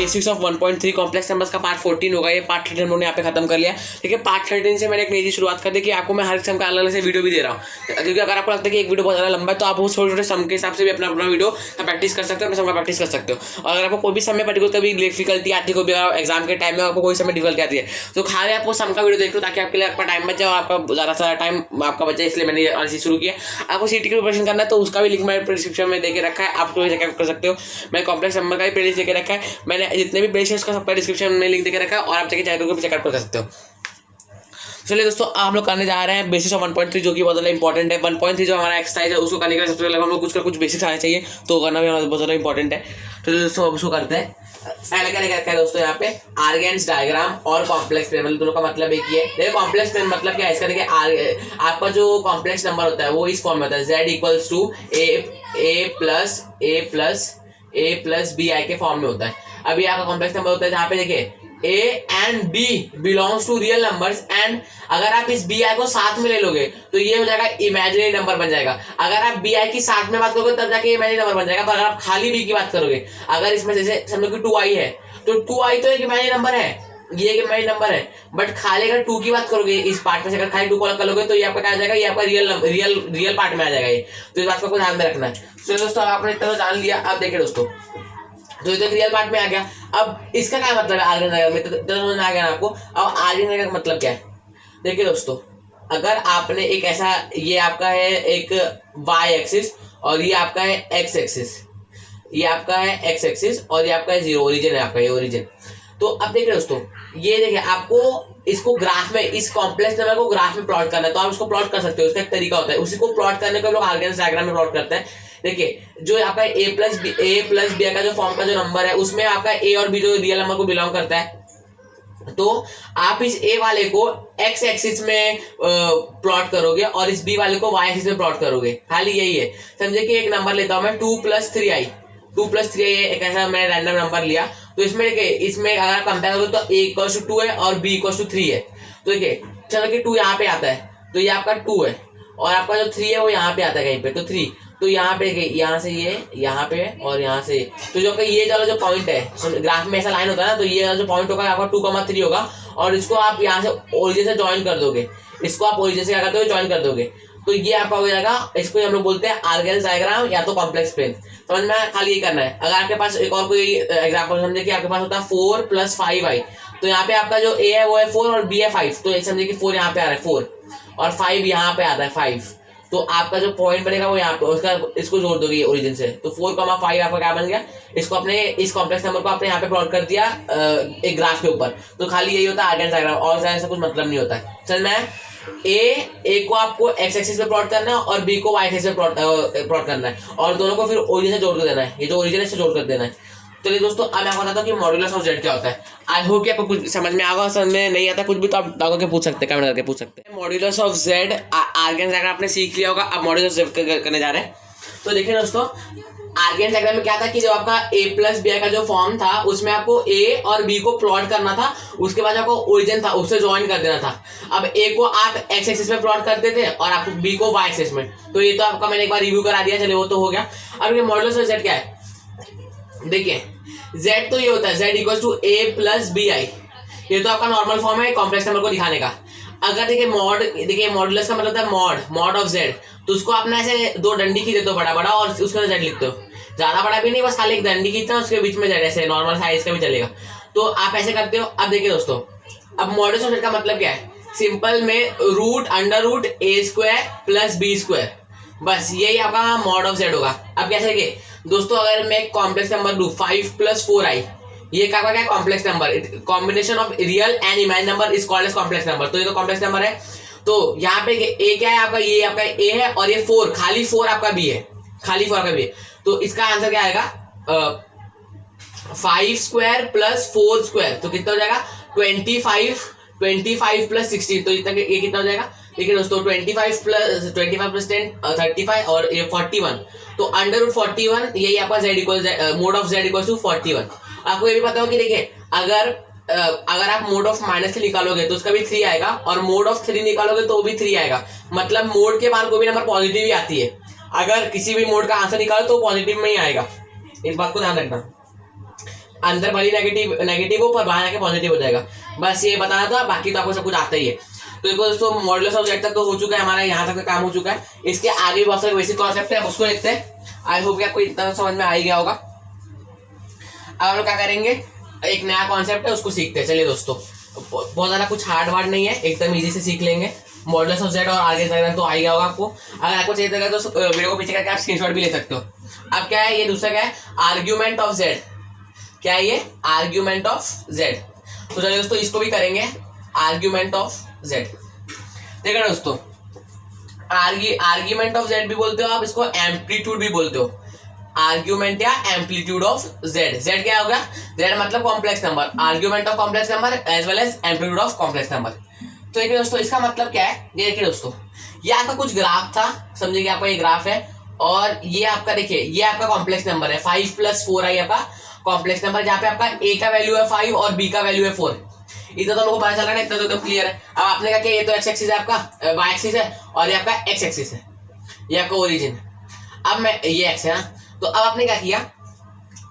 Basics of 1.3 complex numbers का part 14 होगा। ये पार्ट 13 हमने यहाँ पे खत्म कर लिया। ठीक है, पार्ट 13 से मैंने एक नई शुरुआत कर दी कि आपको मैं हर सम का अलग अलग से वीडियो भी दे रहा हूँ, क्योंकि अगर आपको लगता है कि एक वीडियो बहुत ज़्यादा लंबा है तो आप वो छोटे छोटे सम के हिसाब से भी अपना अपना वीडियो का प्रैक्टिस कर सकते हो, अपने सम का प्रैक्टिस कर सकते हो। और अगर आपको कोई भी समय पर्टिकुलर कभी डिफिकल्टी आती है, कोई भी एग्जाम के टाइम में आपको कोई समय डिफिकल्टी आती है, तो खाली आप वो सम का वीडियो देख लो, ताकि आपके लिए आपका टाइम बच जाए और आपका ज़्यादा सारा टाइम आपका बचे। इसलिए मैंने ये चीज़ शुरू किया। आपको सीटी की प्रिपरेशन करना है तो उसका भी लिंक मैंने डिस्क्रिप्शन में देके रखा है, आप चेकआउट कर सकते हो। मैं कॉम्प्लेक्स नंबर का भी प्लेलिस्ट देके रखा है, मैंने जितने भी प्लेलिस्ट है उसका सबका डिस्क्रिप्शन में लिंक देके रखा है, और आप जाके चैनल को भी चेकआउट कर सकते हो। चलिए दोस्तों, हम लोग करने जा रहे हैं बेसिस ऑफ 1.3, जो कि बहुत ज़्यादा इंपॉर्टेंट है। 1.3 जो हमारा एक्सरसाइज है उसको करने के लिए सबसे पहले हम लोग कुछ बेसिक्स आने चाहिए, तो करना भी हमारा बहुत ज़्यादा इंपॉर्टेंट है। तो दोस्तों अब उसको करते हैं। पहले क्या लिखा है दोस्तों यहाँ पे, आर्गेन्स डायग्राम और कॉम्प्लेक्स प्लेन, मतलब दोनों का मतलब एक ही है। देखिए कॉम्प्लेक्स प्लेन मतलब क्या है इसका, देखिए आपका जो कॉम्प्लेक्स नंबर होता है वो इस फॉर्म में होता है, z equals to a plus B I के फॉर्म में होता है। अभी आपका कॉम्प्लेक्स नंबर होता है जहाँ पे देखिए a and b belongs to real numbers, and अगर आप इस bi को साथ में ले लोगे तो ये हो जाएगा इमेजिनरी नंबर बन जाएगा। अगर आप bi की साथ में बात करोगे तब जाके इमेजिनरी नंबर बन जाएगा। पर अगर आप खाली b की बात करोगे, अगर इसमें जैसे समझो कि 2i है, तो 2i तो एक इमेजिनरी नंबर है, ये एक इमेजिनरी नंबर है। बट खाली अगर 2 की बात करोगे इस पार्ट में से, अगर खाली 2 को अलग कर लोगे तो ये आपका क्या आ जाएगा, ये आपका रियल पार्ट में आ जाएगा ये। तो इस बात को ध्यान में रखना है। तो दोस्तों आपने इतना जान लिया। अब देखिए दोस्तों, तो ये रियल पार्ट में आ गया। अब इसका क्या मतलब है आर्गेन डायग्राम में, तो समझ में आ गया ना आपको। अब आर्गेन डायग्राम का मतलब क्या है, देखिए दोस्तों, अगर आपने एक ऐसा, ये आपका है एक y एक्सिस और ये आपका है x एक्सिस, ये आपका है x एक्सिस और ये आपका है जीरो, ओरिजिन है आपका, ये ओरिजिन। तो अब देखिए दोस्तों, ये देखिए आपको इसको ग्राफ में, इस कॉम्प्लेक्स नंबर को ग्राफ में प्लॉट करना है, तो आप इसको प्लॉट कर सकते हो। इसका एक तरीका होता है, उसी को प्लॉट करने को हम लोग आर्गेन डायग्राम में प्लॉट करते हैं। देखिए जो आपका a प्लस बी का जो फॉर्म का जो नंबर है, उसमें आपका a और b जो रियल नंबर को बिलोंग करता है, तो आप इस a वाले को x एक्सिस में प्लॉट करोगे और इस b वाले को y एक्सिस में प्लॉट करोगे। खाली यही है। समझे कि एक नंबर लेता हूं मैं 2 + 3i, एक ऐसा मैंने रैंडम नंबर लिया। तो इसमें देखिए, इसमें अगर आप कंपेयर करोगे तो a = 2 है और b = 3 है। तो देखिए चलो कि 2 यहाँ पे आता है, तो ये आपका 2 है, और आपका जो 3 है वो यहाँ पे आता है कहीं पे, तो 3। तो यहाँ पे यहाँ से ये यहाँ पे और यहाँ से, तो जो ये वाला जो पॉइंट है, ग्राफ में ऐसा लाइन होता है ना, तो ये वाला जो पॉइंट होगा आपका 2,3 होगा, और इसको आप यहाँ से ओरिजिन से ज्वाइन कर दोगे। इसको आप ओरिजिन से क्या करते हो, ज्वाइन कर दोगे, तो ये आपका हो जाएगा। इसको हम लोग बोलते हैं आर्गेन्स डायग्राम या तो कॉम्प्लेक्स प्लेन। समझ में, खाली ये करना है। अगर आपके पास एक और कोई एग्जाम्पल समझे कि आपके पास होता है 4 + 5i, तो यहाँ पे आपका जो a है वो है 4 और b है 5, तो समझे कि 4 यहाँ पे आ रहा है 4 और 5 यहाँ पे आता है 5, तो आपका जो पॉइंट बनेगा वो यहाँ पे, उसका इसको जोड़ दोगे ओरिजिन से, तो 4,5 आपका क्या बन गया। इसको अपने इस कॉम्प्लेक्स नंबर को आपने यहाँ पे प्लॉट कर दिया एक ग्राफ के ऊपर। तो खाली यही होता है आर्गेन डायग्राम, और ऐसा कुछ मतलब नहीं होता है। समझ में, ए को आपको x एक्सिस पे प्लॉट करना है और b को y एक्सिस पे प्लॉट करना है, और दोनों को फिर ओरिजिन से जोड़ कर देना है। ये जो ओरिजिन है इससे जोड़ कर देना है। चलिए दोस्तों, अब मैं आपको बताता हूँ कि मॉड्यूलस ऑफ z क्या होता है। आई होप कि आपको कुछ समझ में आगा, समझ में नहीं आता कुछ भी तो आप डाउट करके पूछ सकते हैं, कमेंट करके पूछ सकते हैं। Modulus of z argan diagram आपने सीख लिया होगा, अब मॉड्यूलस ऑफ z करने जा रहे हैं। तो देखिए दोस्तों, आर्गेन डायग्राम में क्या था कि जो आपका a + b का जो फॉर्म था, उसमें आपको a और b को प्लॉट करना था, उसके बाद आपको ओरिजिन था उससे ज्वाइन कर देना था। अब a को आप x एक्सिस में प्लॉट करते थे और आपको b को y एक्सिस में, तो ये तो आपका मैंने एक बार रिव्यू करा दिया, चलिए वो तो हो गया। अब ये मॉड्यूलस ऑफ z क्या है, देखिए z तो ये होता है z = a + bi, ये तो आपका नॉर्मल फॉर्म है कॉम्प्लेक्स नंबर को दिखाने का। अगर देखिए मॉडुलस का मतलब होता है मॉड ऑफ z, तो उसको अपना ऐसे दो डंडी खींच देते हो बड़ा बड़ा और उसके अंदर z लिखते हो, ज्यादा बड़ा भी नहीं, बस खाली एक डंडी खींचना, उसके बीच में z, ऐसे नॉर्मल साइज का भी चलेगा, तो आप ऐसे करते हो। अब देखिए दोस्तों, अब मॉडुलस ऑफ z का मतलब क्या है, सिंपल में √√a² + b², बस यही आपका मॉड ऑफ z होगा। अब कैसे देखिए दोस्तों, अगर मैं एक कॉम्प्लेक्स नंबर लूं 5 + 4i, ये क्या है, complex number, combination of real and imaginary number is called as complex number. तो ये तो कॉम्प्लेक्स नंबर है। तो यहाँ पे ए क्या है आपका, ये आपका ए है और ये 4, खाली 4 आपका बी है, खाली 4 आपका बी है। तो इसका आंसर क्या आएगा, 5² + 4², तो कितना हो जाएगा 25 + 60, तो इतना ये कितना हो जाएगा। देखिए दोस्तों, 25 + 10 35 और ये 41, तो √41 यही आपका मोड ऑफ z = 41। आपको ये भी पता हो कि देखिए अगर आप मोड ऑफ -3 निकालोगे तो उसका भी 3 आएगा, और मोड ऑफ 3 निकालोगे तो भी 3 आएगा। मतलब मोड के बाद कोई भी नंबर पॉजिटिव ही आती है, अगर किसी भी मोड का आंसर निकालो तो पॉजिटिव में ही आएगा, इस बात को ध्यान रखना। अंदर भले नेगेटिव नेगेटिव हो पर बाहर आके पॉजिटिव हो जाएगा। बस ये बताना था, बाकी तो आपको सब कुछ आता ही है। तो देखो दोस्तों मॉडुलस ऑफ जेड तक तो हो चुका है हमारा, यहाँ तक का काम हो चुका है। इसके आगे भी बहुत सारे बेसिक कॉन्सेप्ट है, उसको देखते हैं। आई होप कि आपको इतना समझ में आ ही गया होगा। अब हम लोग क्या करेंगे, एक नया कॉन्सेप्ट है उसको सीखते हैं। चलिए दोस्तों, बहुत ज्यादा कुछ हार्ड वार्ड नहीं है, एकदम इजी से सीख लेंगे। मॉडुलस ऑफ जेड और आगे डायग्राम तो आ ही गया होगा आपको। अगर आपको चाहिए तो वीडियो को पीछे करके आप स्क्रीनशॉट भी ले सकते हो। अब क्या है ये दूसरा क्या है, आर्ग्यूमेंट ऑफ जेड। क्या है ये, आर्ग्यूमेंट ऑफ जेड। तो चलिए दोस्तों इसको भी करेंगे, आर्ग्यूमेंट ऑफ जेड। देखो दोस्तों, आर्ग्यूमेंट ऑफ जेड भी बोलते हो आप, इसको एम्पलीट्यूड भी बोलते हो। आर्ग्यूमेंट या एम्पलीट्यूड ऑफ जेड। जेड क्या होगा, जेड मतलब complex number, argument of complex number as well as amplitude of complex number. तो देखिए दोस्तों इसका मतलब क्या है, ये देखिए दोस्तों, ये आपका कुछ ग्राफ था, समझिए कि आपका ये ग्राफ है और ये आपका देखिए ये आपका कॉम्प्लेक्स नंबर है 5 + 4 आई आपका कॉम्प्लेक्स नंबर, जहाँ पे आपका ए का वैल्यू है 5 और बी का वैल्यू है 4। इतना तो लोगों को पता चल रहा है, इतना तो एकदम क्लियर है। अब आपने कहा कि ये तो एक्स एक्सिस है आपका, वाई एक्सिस है और ये आपका एक्स एक्सिस है, ये आपका ओरिजिन। अब मैं ये एक्स है ना, तो अब आपने क्या किया,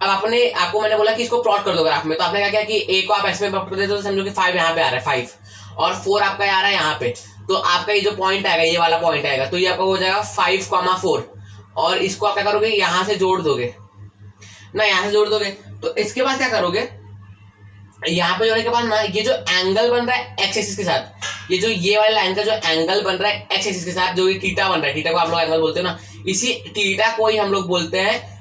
अब आपको मैंने बोला कि इसको प्लॉट कर दो ग्राफ में। तो आपने क्या किया कि ए को आप एक्स में प्लॉट कर देते हो, तो समझो कि 5 यहाँ पे आ रहा है 5 और 4 आपका आ रहा है यहाँ पे। तो आपका ये जो पॉइंट आएगा, ये वाला पॉइंट आएगा, तो ये आपका हो जाएगा 5,4 और इसको आप क्या करोगे, यहाँ से जोड़ दोगे ना, यहाँ से जोड़ दोगे। तो इसके बाद क्या करोगे, यहाँ पे जोड़ने के बाद ना ये जो एंगल बन रहा है एक्स एक्सिस के साथ, ये जो ये वाला लाइन का जो एंगल बन रहा है एक्स एक्सिस के साथ, जो ये थीटा बन रहा है, थीटा को आप लोग एंगल बोलते हो ना, इसी थीटा को ही हम लोग बोलते हैं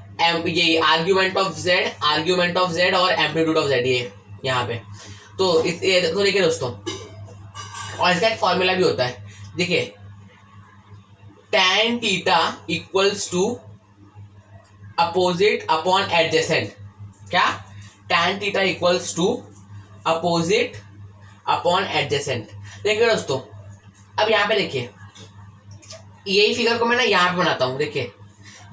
ये आर्ग्यूमेंट ऑफ जेड और एम्पलीट्यूड ऑफ जेड, ये यहाँ पे। तो देखिए दोस्तों, और इसका एक फॉर्मूला भी होता है, देखिए tan theta equals to opposite upon adjacent. क्या, tan theta equals to opposite upon adjacent. देखिए दोस्तों, अब यहाँ पे देखिए, यही फिगर को मैं ना यहाँ पे बनाता हूँ। देखिए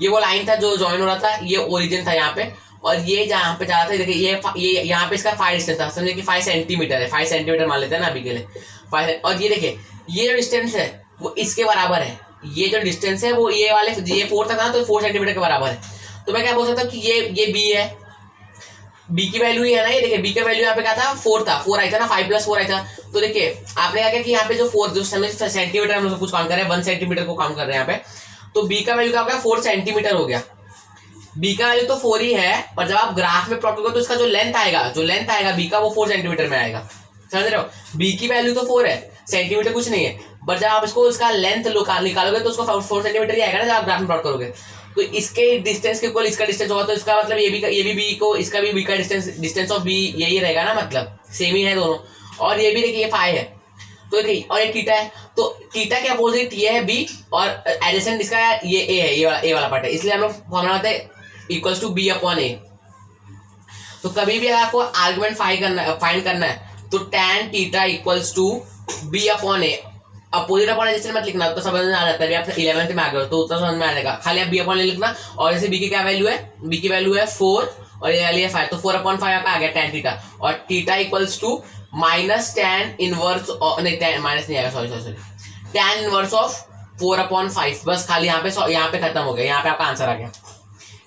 ये वो लाइन था जो ज्वाइन हो रहा था, ये ओरिजिन था यहाँ पे, और ये जहाँ पे जा रहा था, देखिए ये यहाँ पे इसका 5 डिस्टेंस था, समझे कि 5 सेंटीमीटर है, 5 सेंटीमीटर मान लेते हैं ना अभी के लिए 5। और ये देखिए ये जो डिस्टेंस है वो इसके बराबर है, ये जो डिस्टेंस है वो ये वाले ये 4 था ना, तो 4 सेंटीमीटर के बराबर है। तो मैं क्या बोल सकता हूँ कि ये बी है, बी की वैल्यू ही है ना, ये देखिए बी का वैल्यू यहाँ पे क्या था, 4 था, 4 आई था ना, 5 + 4 आई था। तो देखिए आपने क्या किया कि यहाँ पे जो 4 जो सेंटीमीटर हम लोग कुछ काउंट कर रहे हैं, 1 सेंटीमीटर को काउंट कर रहे हैं यहाँ पे, तो बी का वैल्यू क्या हो गया, 4 सेंटीमीटर हो गया। बी का वैल्यू तो 4 ही है, पर जब आप ग्राफ में प्लॉट करोगे तो इसका जो लेंथ आएगा बी का, वो 4 सेंटीमीटर में आएगा। समझ रहे हो, बी की वैल्यू तो 4 है, सेंटीमीटर कुछ नहीं है, पर जब आप इसको इसका लेंथ निकालोगे तो उसको 4 सेंटीमीटर ही आएगा ना जब आप ग्राफ में प्लॉट करोगे। तो इसके डिस्टेंस के इक्वल इसका डिस्टेंस होगा, तो इसका मतलब ये भी बी को, इसका भी बी का डिस्टेंस ऑफ बी यही रहेगा ना, मतलब सेम ही है दोनों। और ये भी देखिए ये 5 है, तो देखिए, और एक थीटा है, तो थीटा के अपोजिट ये है बी और एडजेसेंट इसका ये ए है, ये वाला पार्ट है, इसलिए हम लोग फॉर्मूला होता है इक्वल्स टू बी अपॉन ए। तो कभी भी अगर आपको आर्गुमेंट फाइंड करना है तो tan theta equals to B upon A. Opposite upon adjacent मत लिखना, तो समझ में आ जाता है, आप 11th में आ गए हो तो उतना समझ में आ जाएगा। खाली आप बी अपॉन ए लिखना, और जैसे बी की क्या वैल्यू है, बी की वैल्यू है 4 और ये वाली है 5, तो 4/5 आपका आ गया tan थीटा, और theta equals to minus tan inverse, नहीं माइनस नहीं आएगा, सॉरी tan इनवर्स ऑफ 4/5। बस खाली यहाँ पे खत्म हो गया, यहाँ पे आपका आंसर आ गया।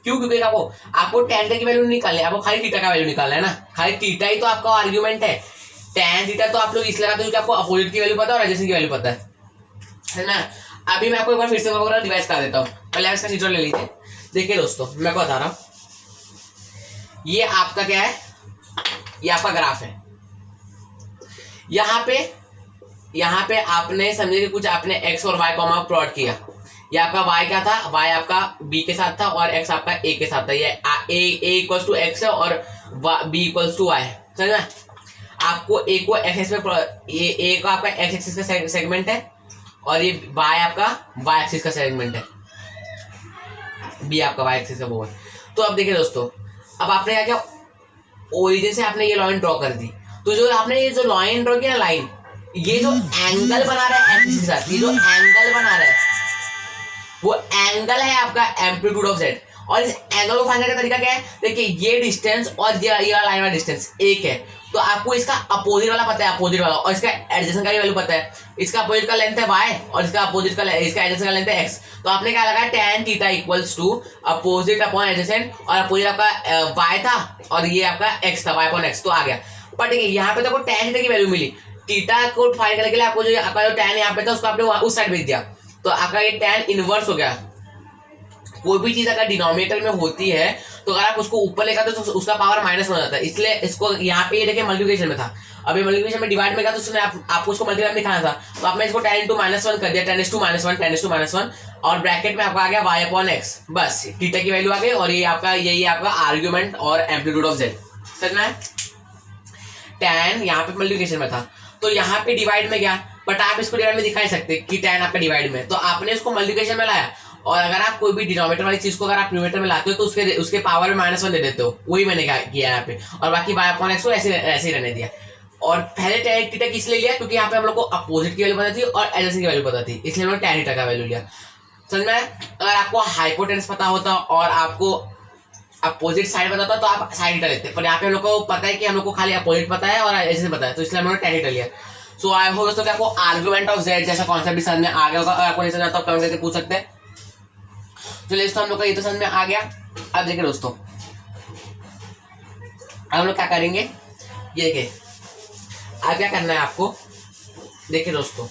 क्यों, क्योंकि आपको tan की वैल्यू निकालनी है, आपको खाली थीटा का वैल्यू निकालना है ना, खाली थीटा ही तो आपका आर्ग्यूमेंट है। tan थीटा तो आप लोग इसलिए लगाते हो क्योंकि आपको अपोजिट की वैल्यू पता है और एडजेसेंट की वैल्यू पता है ना। अभी मैं आपको एक बार फिर से रिवाइज कर देता हूँ, पहले आप इसका स्क्रीनशॉट ले लीजिए। देखिए दोस्तों, मैं आपको बता रहा हूँ, ये आपका क्या है, ये आपका ग्राफ है। यहाँ पे आपने समझे कि कुछ आपने x और y कॉमा प्लॉट किया। ये आपका y क्या था, y आपका b के साथ था और x आपका a के साथ था। ये a इक्वल्स टू x है और b इक्वल्स टू y, समझ में। आपको a को x एक्सिस पे, ये a का आपका x एक्सिस का सेगमेंट है और ये y आपका y एक्सिस का सेगमेंट है, b आपका y एक्सिस का वो है। तो अब देखिए दोस्तों, अब आपने क्या किया, ओरिजिन से आपने ये लाइन ड्रॉ कर दी, तो जो आपने ये जो लाइन ड्रॉ किया ना, लाइन, ये जो एंगल बना रहा है एक्सिस के साथ, ये जो एंगल बना रहा है वो एंगल है आपका एम्पलीट्यूड ऑफ जेड। और इस एंगल को फाइंड करने का तरीका क्या है, देखिए ये डिस्टेंस और ये लाइन वाला डिस्टेंस एक है, तो आपको इसका अपोजिट वाला पता है, अपोजिट वाला, और इसका एडजेसेंट का भी वैल्यू पता है। इसका अपोजिट का लेंथ है y और इसका अपोजिट का इसका एडजेसेंट का लेंथ है x। तो आपने क्या लगाया, tan theta equals to opposite upon adjacent, और अपोजिट आपका y था और ये आपका x था, y अपॉन x, तो आ गया। पर देखिए यहाँ पे तो आपको tan थीटा की वैल्यू मिली, थीटा को फाइंड करने के लिए आपको जो आपका जो tan यहाँ पे था उसको आपने उस साइड भेज दिया, तो आपका ये tan इनवर्स हो गया। कोई भी चीज अगर डिनोमिनेटर में होती है तो अगर आप उसको ऊपर लेकर आते तो उसका पावर माइनस में हो जाता है, इसलिए इसको यहाँ पे ये देखिए मल्टीप्लिकेशन में था, अभी मल्टीप्लिकेशन में डिवाइड में गया तो उसने आपको उसको मल्टीप्लाई में दिखाना था, तो आपने इसको 10 into -1 कर दिया, 10 is to -1, 10 is to -1, और ब्रैकेट में आपका आ गया y अपॉन x, बस थीटा की वैल्यू आ गई, और ये आपका यही आपका आर्ग्यूमेंट और एम्पलीट्यूड ऑफ z। समझ में? tan यहाँ पे मल्टीप्लिकेशन में था तो यहाँ पे डिवाइड में गया, बट आप इसको डिवाइड में दिखा नहीं सकते कि tan आपका डिवाइड में, तो आपने इसको मल्टीप्लिकेशन में लाया, और अगर आप कोई भी डिनोमिनेटर वाली चीज को अगर आप न्यूमरेटर में लाते हो तो उसके पावर में -1 दे देते हो, वही मैंने किया यहाँ पे, और बाकी y अपॉन x को ऐसे ही रहने दिया। और पहले tan थीटा किस लिए लिया, क्योंकि यहाँ पे हम लोग को अपोजिट की वैल्यू पता थी और एडजेसेंट की वैल्यू पता थी, इसलिए हम लोग tan थीटा का वैल्यू लिया। समझ में? अगर आपको हाइपोटेनस पता होता और आपको अपोजिट साइड पता था तो आप साइन थीटा लेते, पर यहाँ पे हम लोग को पता है कि हम लोग को खाली अपोजिट पता है और एडजेसेंट पता है, तो इसलिए हम लोग tan थीटा लिया। सो आई होप दोस्तों कि आपको आर्गुमेंट ऑफ z जैसा कॉन्सेप्ट भी समझ में आ गया होगा, अगर आपको नहीं समझ आता तो कमेंट करके पूछ सकते हैं। चलिए दोस्तों हम लोग का ये तो समझ में आ गया। अब देखिए दोस्तों, अब हम लोग क्या करेंगे, ये देखिए अब क्या करना है आपको, देखिए दोस्तों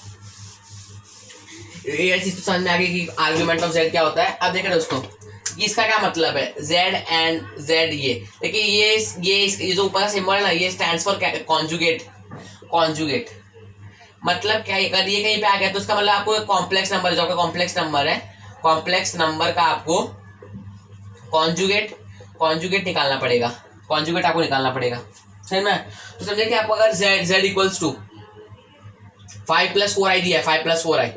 ये चीज तो समझ में आ गई कि आर्ग्यूमेंट ऑफ z क्या होता है। अब देखिए दोस्तों इसका क्या मतलब है, z एंड z, ये देखिए ये जो ऊपर का सिंबल है ना, ये स्टैंड्स फॉर कॉन्जुगेट। कॉन्जुगेट मतलब क्या, अगर ये कहीं पे आ गया तो उसका मतलब आपको कॉम्प्लेक्स नंबर, जो आपका कॉम्प्लेक्स नंबर है, कॉम्प्लेक्स नंबर का आपको कॉन्जुगेट निकालना पड़ेगा, कॉन्जुगेट आपको निकालना पड़ेगा। सही में? तो समझे कि आपको अगर z इक्वल्स टू 5 + 4i दिया है, 5 + 4i,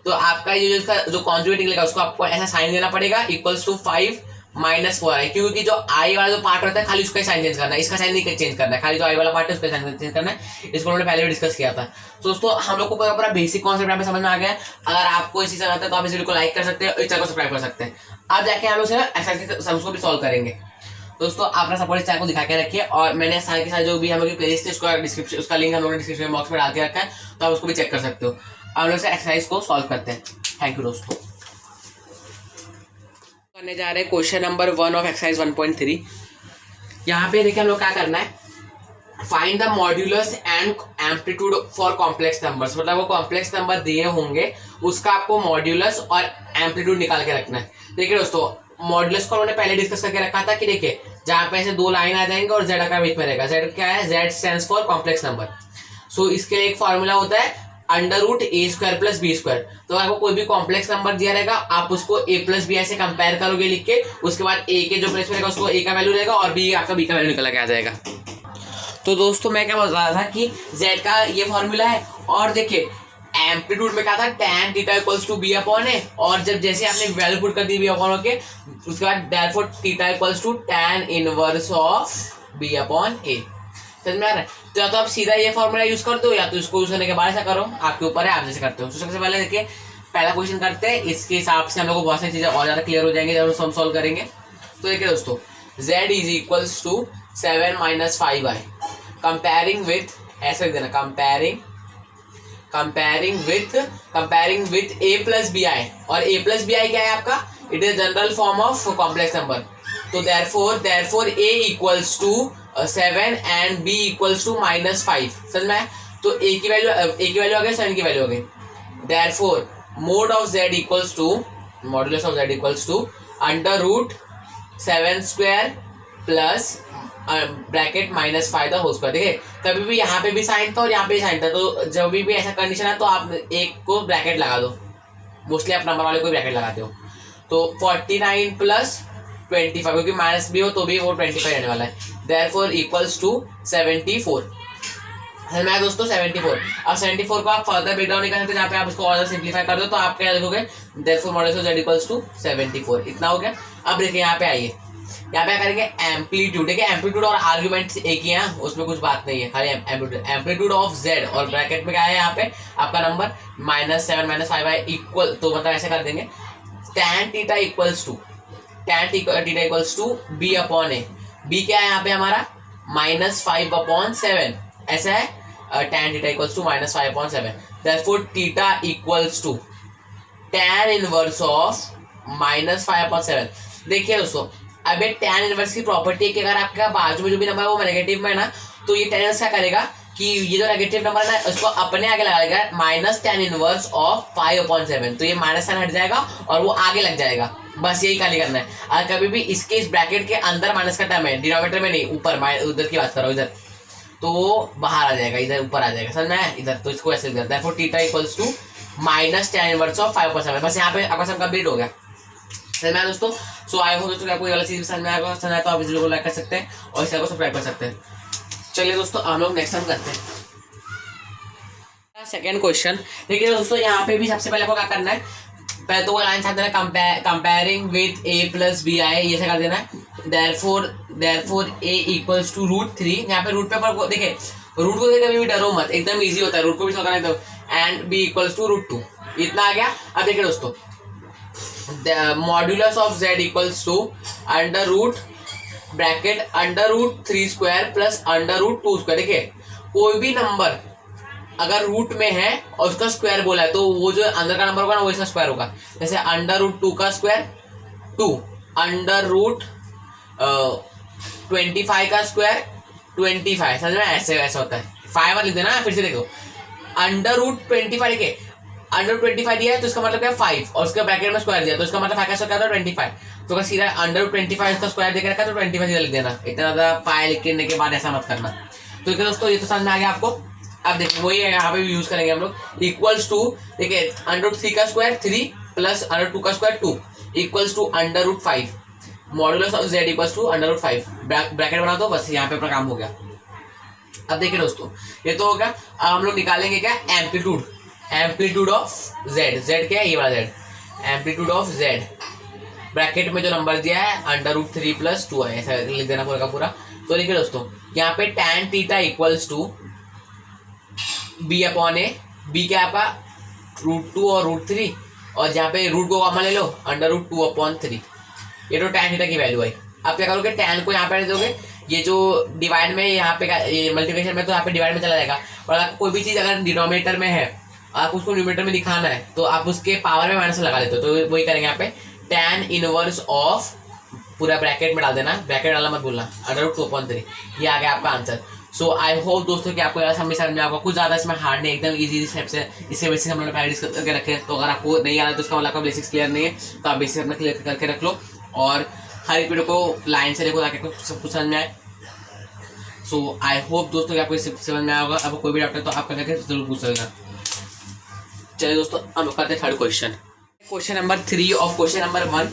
तो आपका ये जो कॉन्जुगेट निकलेगा उसको आपको ऐसा साइन देना पड़ेगा, इक्वल्स टू 5 - 4i, क्योंकि जो i वाला जो पार्ट होता है खाली उसका साइन चेंज करना है, इसका साइन नहीं चेंज करना है, खाली जो i वाला पार्ट है उसका साइन चेंज करना है। इसको हमने पहले भी डिस्कस किया था। तो दोस्तों हम लोग को पूरा बेसिक कॉन्सेप्ट यहाँ पे समझ में आ गया है। अगर आपको इसी समझ आता है तो आप इस वीडियो को लाइक कर सकते हैं, इस चैनल को सब्सक्राइब कर सकते हैं। अब जाके हम लोग एक्सरसाइज के सम्स को भी सॉल्व करेंगे। दोस्तों अपना सपोर्ट इस चैनल को दिखा के रखिए, और मैंने सारे के सारे जो भी हम लोग की प्लेलिस्ट है उसका डिस्क्रिप्शन, उसका लिंक हम लोगों ने डिस्क्रिप्शन बॉक्स में डाल के रखा है, तो आप उसको भी चेक कर सकते हो। अब हम लोग से एक्सरसाइज को सॉल्व करते हैं। थैंक यू दोस्तों। करने जा रहे हैं क्वेश्चन नंबर 1 ऑफ एक्सरसाइज 1.3। यहाँ पे देखिए हम लोग क्या करना है, find the modulus and amplitude for complex numbers, मतलब वो कॉम्प्लेक्स नंबर दिए होंगे उसका आपको मॉड्यूलस और एम्पलीट्यूड निकाल के रखना है। देखिए दोस्तों मॉड्यूलस को उन्होंने पहले डिस्कस करके रखा था कि देखिए जहाँ पे ऐसे दो लाइन आ जाएंगे और z का बीच में रहेगा, z क्या है, z stands for complex number. So इसके लिए एक फॉर्मूला होता है √a² + b²। तो आपको कोई भी कॉम्प्लेक्स नंबर दिया रहेगा, आप उसको a + b ऐसे कंपेयर करोगे लिख के, उसके बाद a के जो प्लेस में रहेगा उसको a का वैल्यू रहेगा और b आपका b का वैल्यू निकल के आ जाएगा। तो दोस्तों मैं क्या बता रहा था कि z का ये फॉर्मूला है, और देखिए एम्पलीट्यूड में क्या था, tan theta equals to b upon a, और जब जैसे आपने वैल्यू पुट कर दी b अपॉन के, उसके बाद therefore theta equals to tan inverse of b upon a। समझ में आ रहा है? तो या तो आप सीधा ये फॉर्मूला यूज कर दो, या तो इसको यूज करने के बाद ऐसा करो, आपके ऊपर है, आप जैसे करते हो। तो सबसे पहले देखिए पहला क्वेश्चन करते हैं, इसके हिसाब से हम लोग को बहुत सारी चीजें और ज्यादा क्लियर हो जाएंगे जब हम सॉल्व करेंगे। तो देखिए दोस्तों z is equals to 7 - 5i, comparing with, ऐसे देना, कंपेयरिंग विथ a + bi, और a + bi क्या है आपका, it is general form of complex number. तो therefore a equals to 7 and b equals to -5। समझ में आया? तो a की वैल्यू आ गई, 7 की वैल्यू आ गई। Therefore mod of z equals to, modulus of z equals to √7² plus bracket -5 the whole square. देखिए कभी भी यहाँ पे भी साइन था और यहाँ पे भी साइन था, तो जब भी ऐसा कंडीशन है तो आप एक को ब्रैकेट लगा दो, मोस्टली आप नंबर वाले को ब्रैकेट लगाते हो। तो 49 + 25, क्योंकि माइनस भी हो तो भी वो 25 रहने वाला है। Therefore equals to 74। मैं दोस्तों 74। अब 74 को आप फर्दर ब्रेक डाउन नहीं कर सकते, जहाँ पे आप इसको और सिंप्लीफाई कर दो तो आप क्या लिखोगे, therefore modulus of z equals to 74। इतना हो गया। अब देखिए यहाँ पे आइए, यहाँ पे करेंगे एम्पलीट्यूड। देखिए एम्पलीट्यूड और आर्ग्यूमेंट एक ही है, उसमें कुछ बात नहीं है, खाली एम्पलीट्यूड ऑफ z, और ब्रैकेट में क्या है यहाँ पे आपका नंबर -7 - 5i इक्वल, तो मतलब ऐसे कर देंगे tan theta equals to tan theta equals to B upon A. B क्या है यहाँ पे हमारा -5/7 ऐसा है, tan theta equals to -5/7। Therefore theta equals to tan inverse of -5/7। देखिए दोस्तों, अब ये tan इनवर्स की प्रॉपर्टी है कि अगर आपका बाजू में जो भी नंबर है वो नेगेटिव में है ना, तो ये tan इनवर्स क्या करेगा कि ये जो नेगेटिव नंबर है ना उसको अपने आगे लगाएगा -tan इनवर्स ऑफ 5/7। तो ये माइनस साइन हट जाएगा और वो आगे लग जाएगा, बस यही खाली करना है। अगर कभी भी इसके इस ब्रैकेट के अंदर माइनस का टर्म है, डिनोमिनेटर में नहीं, ऊपर उधर की बात करो, इधर तो बाहर आ जाएगा, इधर ऊपर आ जाएगा, समझ में आया? इधर तो इसको ऐसे लिख देते हैं, therefore theta equals to -tan inverse of 5/7। बस यहाँ पे आपका सब कंप्लीट हो गया, समझ में आया दोस्तों? सो आई होप दोस्तों आपको ये वाला चीज समझ में आएगा। समझ आया तो आप इस वीडियो को लाइक कर सकते हैं और इस चैनल को सब्सक्राइब कर सकते हैं। चलिए दोस्तों, हम लोग नेक्स्ट टाइम करते हैं सेकेंड क्वेश्चन। देखिए दोस्तों, यहाँ पे भी सबसे पहले आपको क्या करना है, पहले तो वो लाइन छाप देना comparing with a plus B I, ये से कर देना है। Therefore a equals to √3। यहाँ पे रूट पेपर देखिए, रूट को कभी भी डरो मत, एकदम इजी होता है, रूट को भी सॉल्व करना है। तो एंड b इक्वल्स टू √2, इतना आ गया। अब देखिए दोस्तों, modulus of z equals to under root bracket √3² plus √2²। देखिए, कोई भी नंबर अगर रूट में है और उसका स्क्वायर बोला है तो वो जो अंदर का नंबर होगा ना वो इसका स्क्वायर होगा। जैसे √2 का स्क्वायर 2, √25 का स्क्वायर 25, समझ में? ऐसे ऐसा होता है। 5 लिख देना, फिर से देखो, √25 लिखे, √25 दिया है तो इसका मतलब क्या है 5, और उसके ब्रैकेट में स्क्वायर दिया तो इसका मतलब 5 का स्क्वायर 25। तो अगर सीधा √25 का स्क्वायर देकर रखा तो 25 सीधा लिख देना, इतना ज्यादा पाई लिखने के बाद ऐसा मत करना। तो देखिए दोस्तों, ये तो समझ में आ गया आपको। अब देखिए वही है, यहाँ पे भी यूज करेंगे हम लोग। इक्वल्स टू, देखिए √3 का स्क्वायर 3 प्लस √2 का square 2 equals to √5। Modulus of z equals to √5, bracket बना दो, बस यहाँ पे अपना काम हो गया। अब देखिए दोस्तों, ये तो हो गया। अब हम लोग निकालेंगे क्या, एम्पलीट्यूड ऑफ z क्या है, ये वाला z, amplitude of z। Bracket में जो नंबर दिया है √3 प्लस 2 है, ऐसा लिख देना पूरा का पूरा। तो देखिए दोस्तों, यहाँ पे tan theta equals to b upon A. b क्या है आपका √2 और √3, और जहाँ पे रूट को कॉमन ले लो √2/3। ये तो tan थीटा की वैल्यू है। आप क्या करोगे, tan को यहाँ पे दोगे, ये जो डिवाइड में यहाँ पे ये मल्टीप्लिकेशन में तो यहाँ पे डिवाइड में चला जाएगा। और अगर कोई भी चीज़ अगर डिनोमिनेटर में है, आप उसको न्यूमरेटर में दिखाना है तो आप उसके पावर में माइनस लगा लेते हो। तो वही करेंगे यहाँ पे, tan इनवर्स ऑफ, पूरा ब्रैकेट में डाल देना, ब्रैकेट डालना मत भूलना, √2/3। ये आ गया आपका आंसर। सो आई होप दोस्तों कि आपको समझ में आएगा। कुछ ज़्यादा इसमें हार्ड नहीं, एकदम इजी स्टेप से, इससे बेसिक हम लोग पहले डिस्कस करके रखे। तो अगर आपको नहीं आ रहा है तो उसका मतलब आपका बेसिक्स क्लियर नहीं है, तो आप बेसिक अपना क्लियर करके रख लो और हर एक वीडियो को लाइन से देखो ताकि सब कुछ समझ में आए। सो आई होप दोस्तों कि आपको इससे समझ में आया होगा। आपको कोई भी डाउट है तो आप करके जरूर पूछ सकना। चलिए दोस्तों, हम लोग करते हैं third question number 3 of question number 1।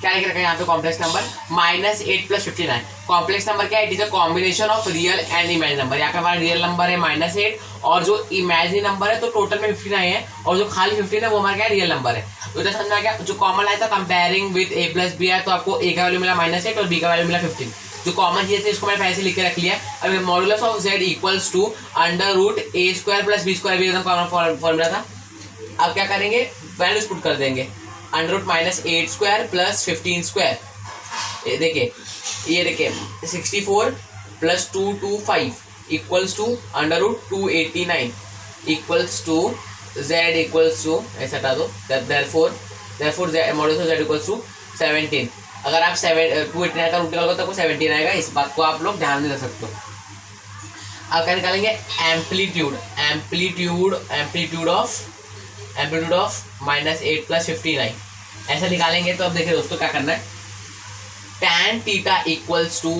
क्या लिख रखा है यहाँ पे, कॉम्प्लेक्स नंबर -8 + 59। कॉम्प्लेक्स नंबर क्या है, it is a combination of real and imaginary number. यहाँ पे हमारा रियल नंबर है -8 और जो इमेजिनरी नंबर है तो टोटल में 59 है, और जो खाली 15 है वो हमारा क्या है, रियल नंबर है। तो इधर समझ में आ गया। जो कॉमन आया था comparing with a plus B है, तो आपको a का वैल्यू मिला -8 और b का वैल्यू मिला 15। जो कॉमन चीज थी इसको मैंने पहले से लिख के रख लिया। अब modulus of z equals to √a² + b² भी एकदम कॉमन फॉर्मूला था। अब क्या करेंगे, वैल्यूज पुट कर देंगे, √-8² + 15²। ये देखिए 64 + 225 equals to √289 equals to z equals to, ऐसा हटा दो, therefore modulus of z equals to 17। अगर आप 289 का रूट निकालोगे तो आपको 17 आएगा। इस बात को आप लोग ध्यान में रख सकते हो। अब क्या निकालेंगे, एम्पलीट्यूड ऑफ -8 + 59 ऐसा निकालेंगे। तो अब देखिए दोस्तों क्या करना है, tan theta equals to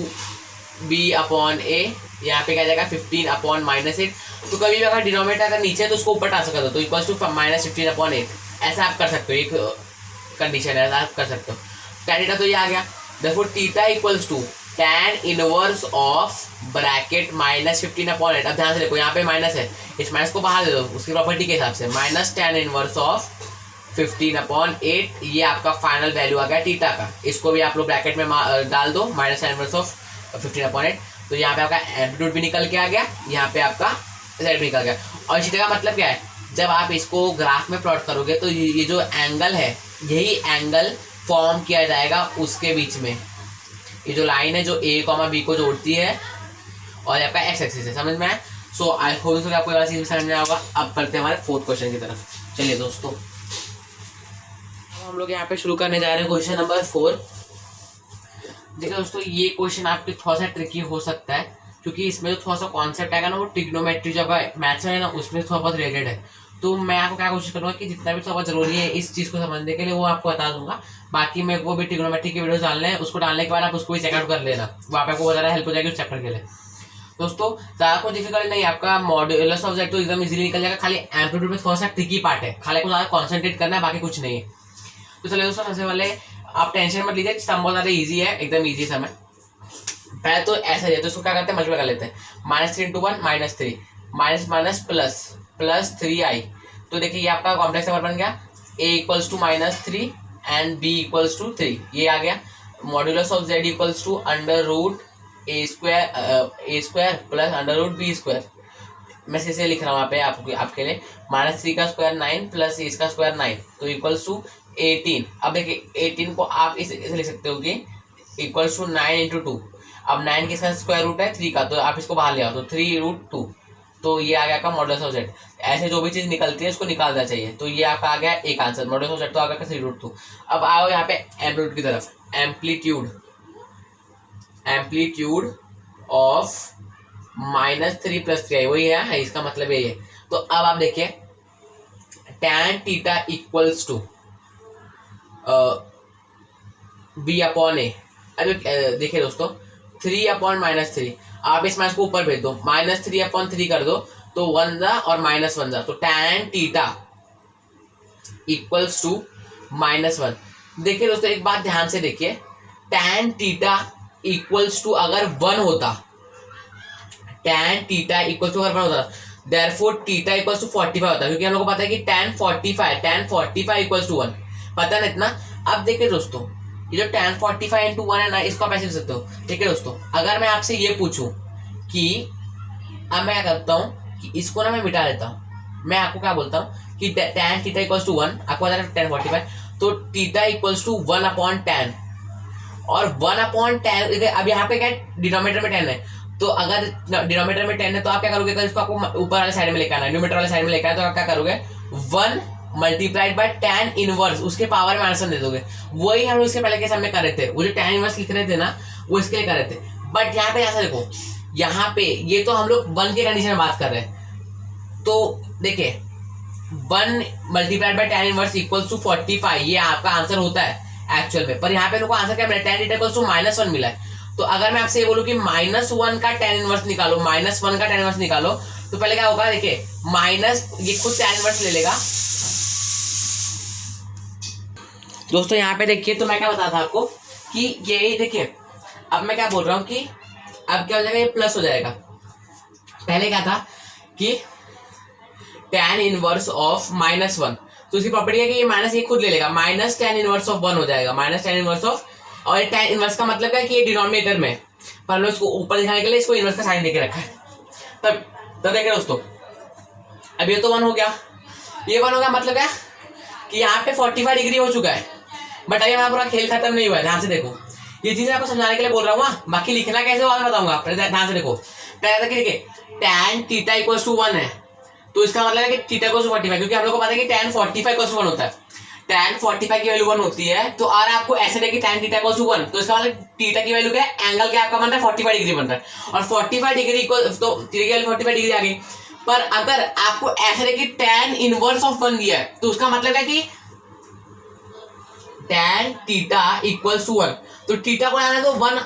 b upon a। यहाँ पे क्या जाएगा 15/-8। तो कभी भी अगर डिनोमिनेटर अगर नीचे है तो उसको ऊपर डाल सकते हो, तो इक्वल्स टू -15/8 ऐसा आप कर सकते हो। एक कंडीशन है, ऐसा आप कर सकते हो। tan थीटा तो ये आ गया, therefore theta equals to tan inverse of bracket -15/8। अब ध्यान से देखो, यहाँ पे माइनस है, इस माइनस को बाहर दे दो उसकी प्रॉपर्टी के हिसाब से, -tan इनवर्स ऑफ 15/8। ये आपका फाइनल वैल्यू आ गया थीटा का। इसको भी आप लोग ब्रैकेट में डाल दो, -tan इनवर्स ऑफ 15/8। तो यहाँ पे आपका एम्पलीट्यूड भी निकल के आ गया, यहाँ पे आपका z भी निकल गया। और इसी का मतलब क्या है, जब आप इसको ग्राफ में प्लॉट करोगे तो ये जो एंगल है, यही एंगल फॉर्म किया जाएगा उसके बीच में। ये जो लाइन है जो ए कॉमा बी को जोड़ती है और यहाँ पे एक्स एक्सिस है, समझ में आया? सो आई होप कि आपको ये वाला चीज समझ में आएगा। अब बढ़ते हैं हमारे फोर्थ क्वेश्चन की तरफ। चलिए दोस्तों, हम लोग यहाँ पे शुरू करने जा रहे हैं क्वेश्चन नंबर 4। देखिए दोस्तों, ये क्वेश्चन आपके थोड़ा सा ट्रिकी हो सकता है क्योंकि इसमें जो थोड़ा सा कॉन्सेप्ट आएगा ना वो ट्रिग्नोमेट्री जो मैथ्स है ना उसमें थोड़ा बहुत रिलेटेड है। तो मैं आपको क्या कोशिश करूंगा कि जितना भी थोड़ा बहुत जरूरी है इस चीज को समझने के लिए वो आपको बता दूंगा। बाकी मेरे को भी ट्रिग्नोमेट्री की वीडियो डालने हैं, उसको डालने के बाद आप उसको भी चेकआउट कर लेना, वहाँ पे आपको बहुत ज़्यादा हेल्प हो जाएगी उस चैप्टर के लिए। दोस्तों ज़्यादा कुछ डिफिकल्ट नहीं, आपका मॉड्यूलस ऑफ जेड तो एकदम इजीली निकल जाएगा, खाली एम्पलीट्यूड में थोड़ा सा ट्रिकी पार्ट है, खाली को ज़्यादा कॉन्सेंट्रेट करना है, बाकी कुछ नहीं है। तो चलिए दोस्तों, सबसे पहले आप टेंशन मत लीजिए, सम बहुत ज़्यादा ईजी है, एकदम ईजी सम है। पहले तो ऐसा ही है, तो इसको क्या करते हैं, मल्टीप्लाई कर लेते हैं। -3 × 1 -3 minus minus plus plus 3i। तो देखिए ये आपका कॉम्प्लेक्स नंबर बन गया, a = -3 एंड b = 3, ये आ गया। Modulus of z = √a² plus √b²। मैं इसे लिख रहा हूँ यहाँ पे आपके लिए, -3 का स्क्वायर 9 प्लस इसका स्क्वायर 9 तो = 18। अब देखिए 18 को आप इसे लिख सकते हो कि = 9 × 2। अब 9 किसका स्क्वायर रूट है, 3 का, तो आप इसको बाहर ले आओ तो 3√2। तो ये आ गया आपका मॉडुलस ऑफ जेड। ऐसे जो भी चीज़ निकलती है उसको निकालना चाहिए। तो ये आपका आ गया एक आंसर, मॉडुलस ऑफ जेड तो आ गया 3√2। अब आओ यहाँ पे एम्पलीट्यूड की तरफ, एम्पलीट्यूड ऑफ -3 + 3i, वही है, इसका मतलब यही है। तो अब आप देखिए tan थीटा = b/a। अब देखिए दोस्तों 3/-3, आप इस माइनस को ऊपर भेज दो, -3/3 कर दो तो 1 जा और -1 जा, तो tan थीटा = -1। देखिए दोस्तों एक बात ध्यान से देखिए, tan थीटा अगर 1 होता, tan थीटा अगर 1 होता, देयरफॉर थीटा = 45 होता, क्योंकि हम लोग को पता है कि tan 45 = 1, पता है ना इतना। अब देखिए दोस्तों ये जो tan 45 × 1 है ना, इसको आप ऐसे लिख सकते हो। ठीक है दोस्तों, अगर मैं आपसे ये पूछूं कि अब मैं क्या करता हूँ कि इसको ना मैं मिटा देता हूँ, मैं आपको क्या बोलता हूँ कि tan थीटा = 1, आपको पता है tan 45, तो थीटा = 1/tan और 1/tan। अब यहाँ पे क्या डिनोमिनेटर में 10 है, तो अगर डिनोमिनेटर में 10 है तो आप क्या करोगे, इसको आपको ऊपर वाले साइड में लेकर आना है, न्यूमरेटर वाले साइड में लेकर आना, तो आप क्या करोगे 1 × tan इनवर्स उसके पावर में आंसर दे दोगे। वही हम इसके पहले के समय कर रहे थे, वो जो tan इनवर्स लिख रहे थे ना वो इसके लिए कर रहे थे। बट यहाँ पे ऐसा देखो, यहाँ पे ये तो हम लोग 1 के कंडीशन में बात कर रहे हैं, तो देखिए 1 × tan इनवर्स = 45, ये आपका आंसर होता है एक्चुअल में। पर यहाँ पे लोगों को आंसर क्या मिला, tan थीटा = -1 मिला है। तो अगर मैं आपसे ये बोलूँ कि -1 का tan इनवर्स निकालो, -1 का tan इनवर्स निकालो, तो पहले क्या होगा, देखिए माइनस ये खुद tan इनवर्स ले लेगा। दोस्तों यहाँ पे देखिए, तो मैं क्या बता था आपको कि ये देखिए, अब मैं क्या बोल रहा हूँ कि अब क्या हो जाएगा, ये प्लस हो जाएगा। पहले क्या था कि tan इनवर्स ऑफ -1, तो इसकी प्रॉपर्टी है कि ये माइनस ये खुद ले लेगा, -tan इनवर्स ऑफ 1 हो जाएगा, -tan इनवर्स ऑफ, और tan इनवर्स का मतलब है कि ये डिनोमिनेटर में, पर हम लोग इसको ऊपर दिखाने के लिए इसको इनवर्स का साइन देके रखा है। तब देखिए दोस्तों, अब ये तो 1 हो गया, ये 1 हो गया, मतलब क्या कि यहाँ पे 45 डिग्री हो चुका है। बट अभी हमारा पूरा खेल खत्म नहीं हुआ है, ध्यान से देखो, ये चीजें आपको समझाने के लिए बोल रहा हूँ, बाकी लिखना कैसे बाद में बताऊंगा, ध्यान से देखो। पहले देखिए tan थीटा = 1 है, तो इसका मतलब है कि थीटा = 45, क्योंकि हम लोग को पता है कि tan 45 = 1 होता है, tan 45 की वैल्यू 1 होती है। तो और आपको ऐसे देखिए tan थीटा = 1, तो इसका मतलब थीटा की वैल्यू क्या है, एंगल क्या आपका बन रहा है, 45 डिग्री बन रहा है, और 45 डिग्री को तो थीटा की वैल्यू 45 डिग्री आ गई। पर अगर आपको ऐसे देखिए tan इनवर्स ऑफ 1 दिया है, तो उसका मतलब है कि tan थीटा = 1, तो थीटा को लाना तो 1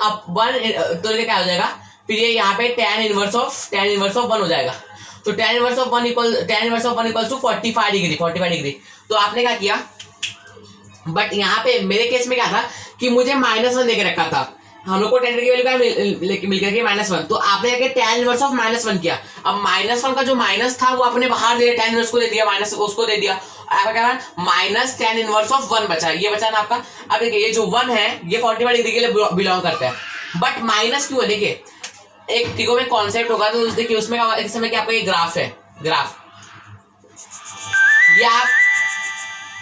तो क्या हो जाएगा, फिर ये यहाँ पे tan इनवर्स ऑफ 1 हो जाएगा। तो tan इनवर्स ऑफ 1 = 45 डिग्री। तो आपने क्या किया, बट यहाँ पे मेरे केस में क्या था कि मुझे -1 देके रखा था, हम लोग को tan की वैल्यू क्या मिल गई -1, तो आपने क्या tan इनवर्स ऑफ -1 किया। अब -1 का जो माइनस था वो आपने बाहर दे दिया, tan इनवर्स को दे दिया, माइनस उसको दे दिया, आपका क्या -tan इनवर्स ऑफ 1 बचा, ये बचा ना आपका। अब देखिए ये जो 1 है ये 45 डिग्री के लिए बिलोंग करता है, बट माइनस क्यों है, देखिए एक ट्रिगो में कॉन्सेप्ट होगा, तो देखिए उसमें इस समय क्या आपका ये ग्राफ है, ग्राफ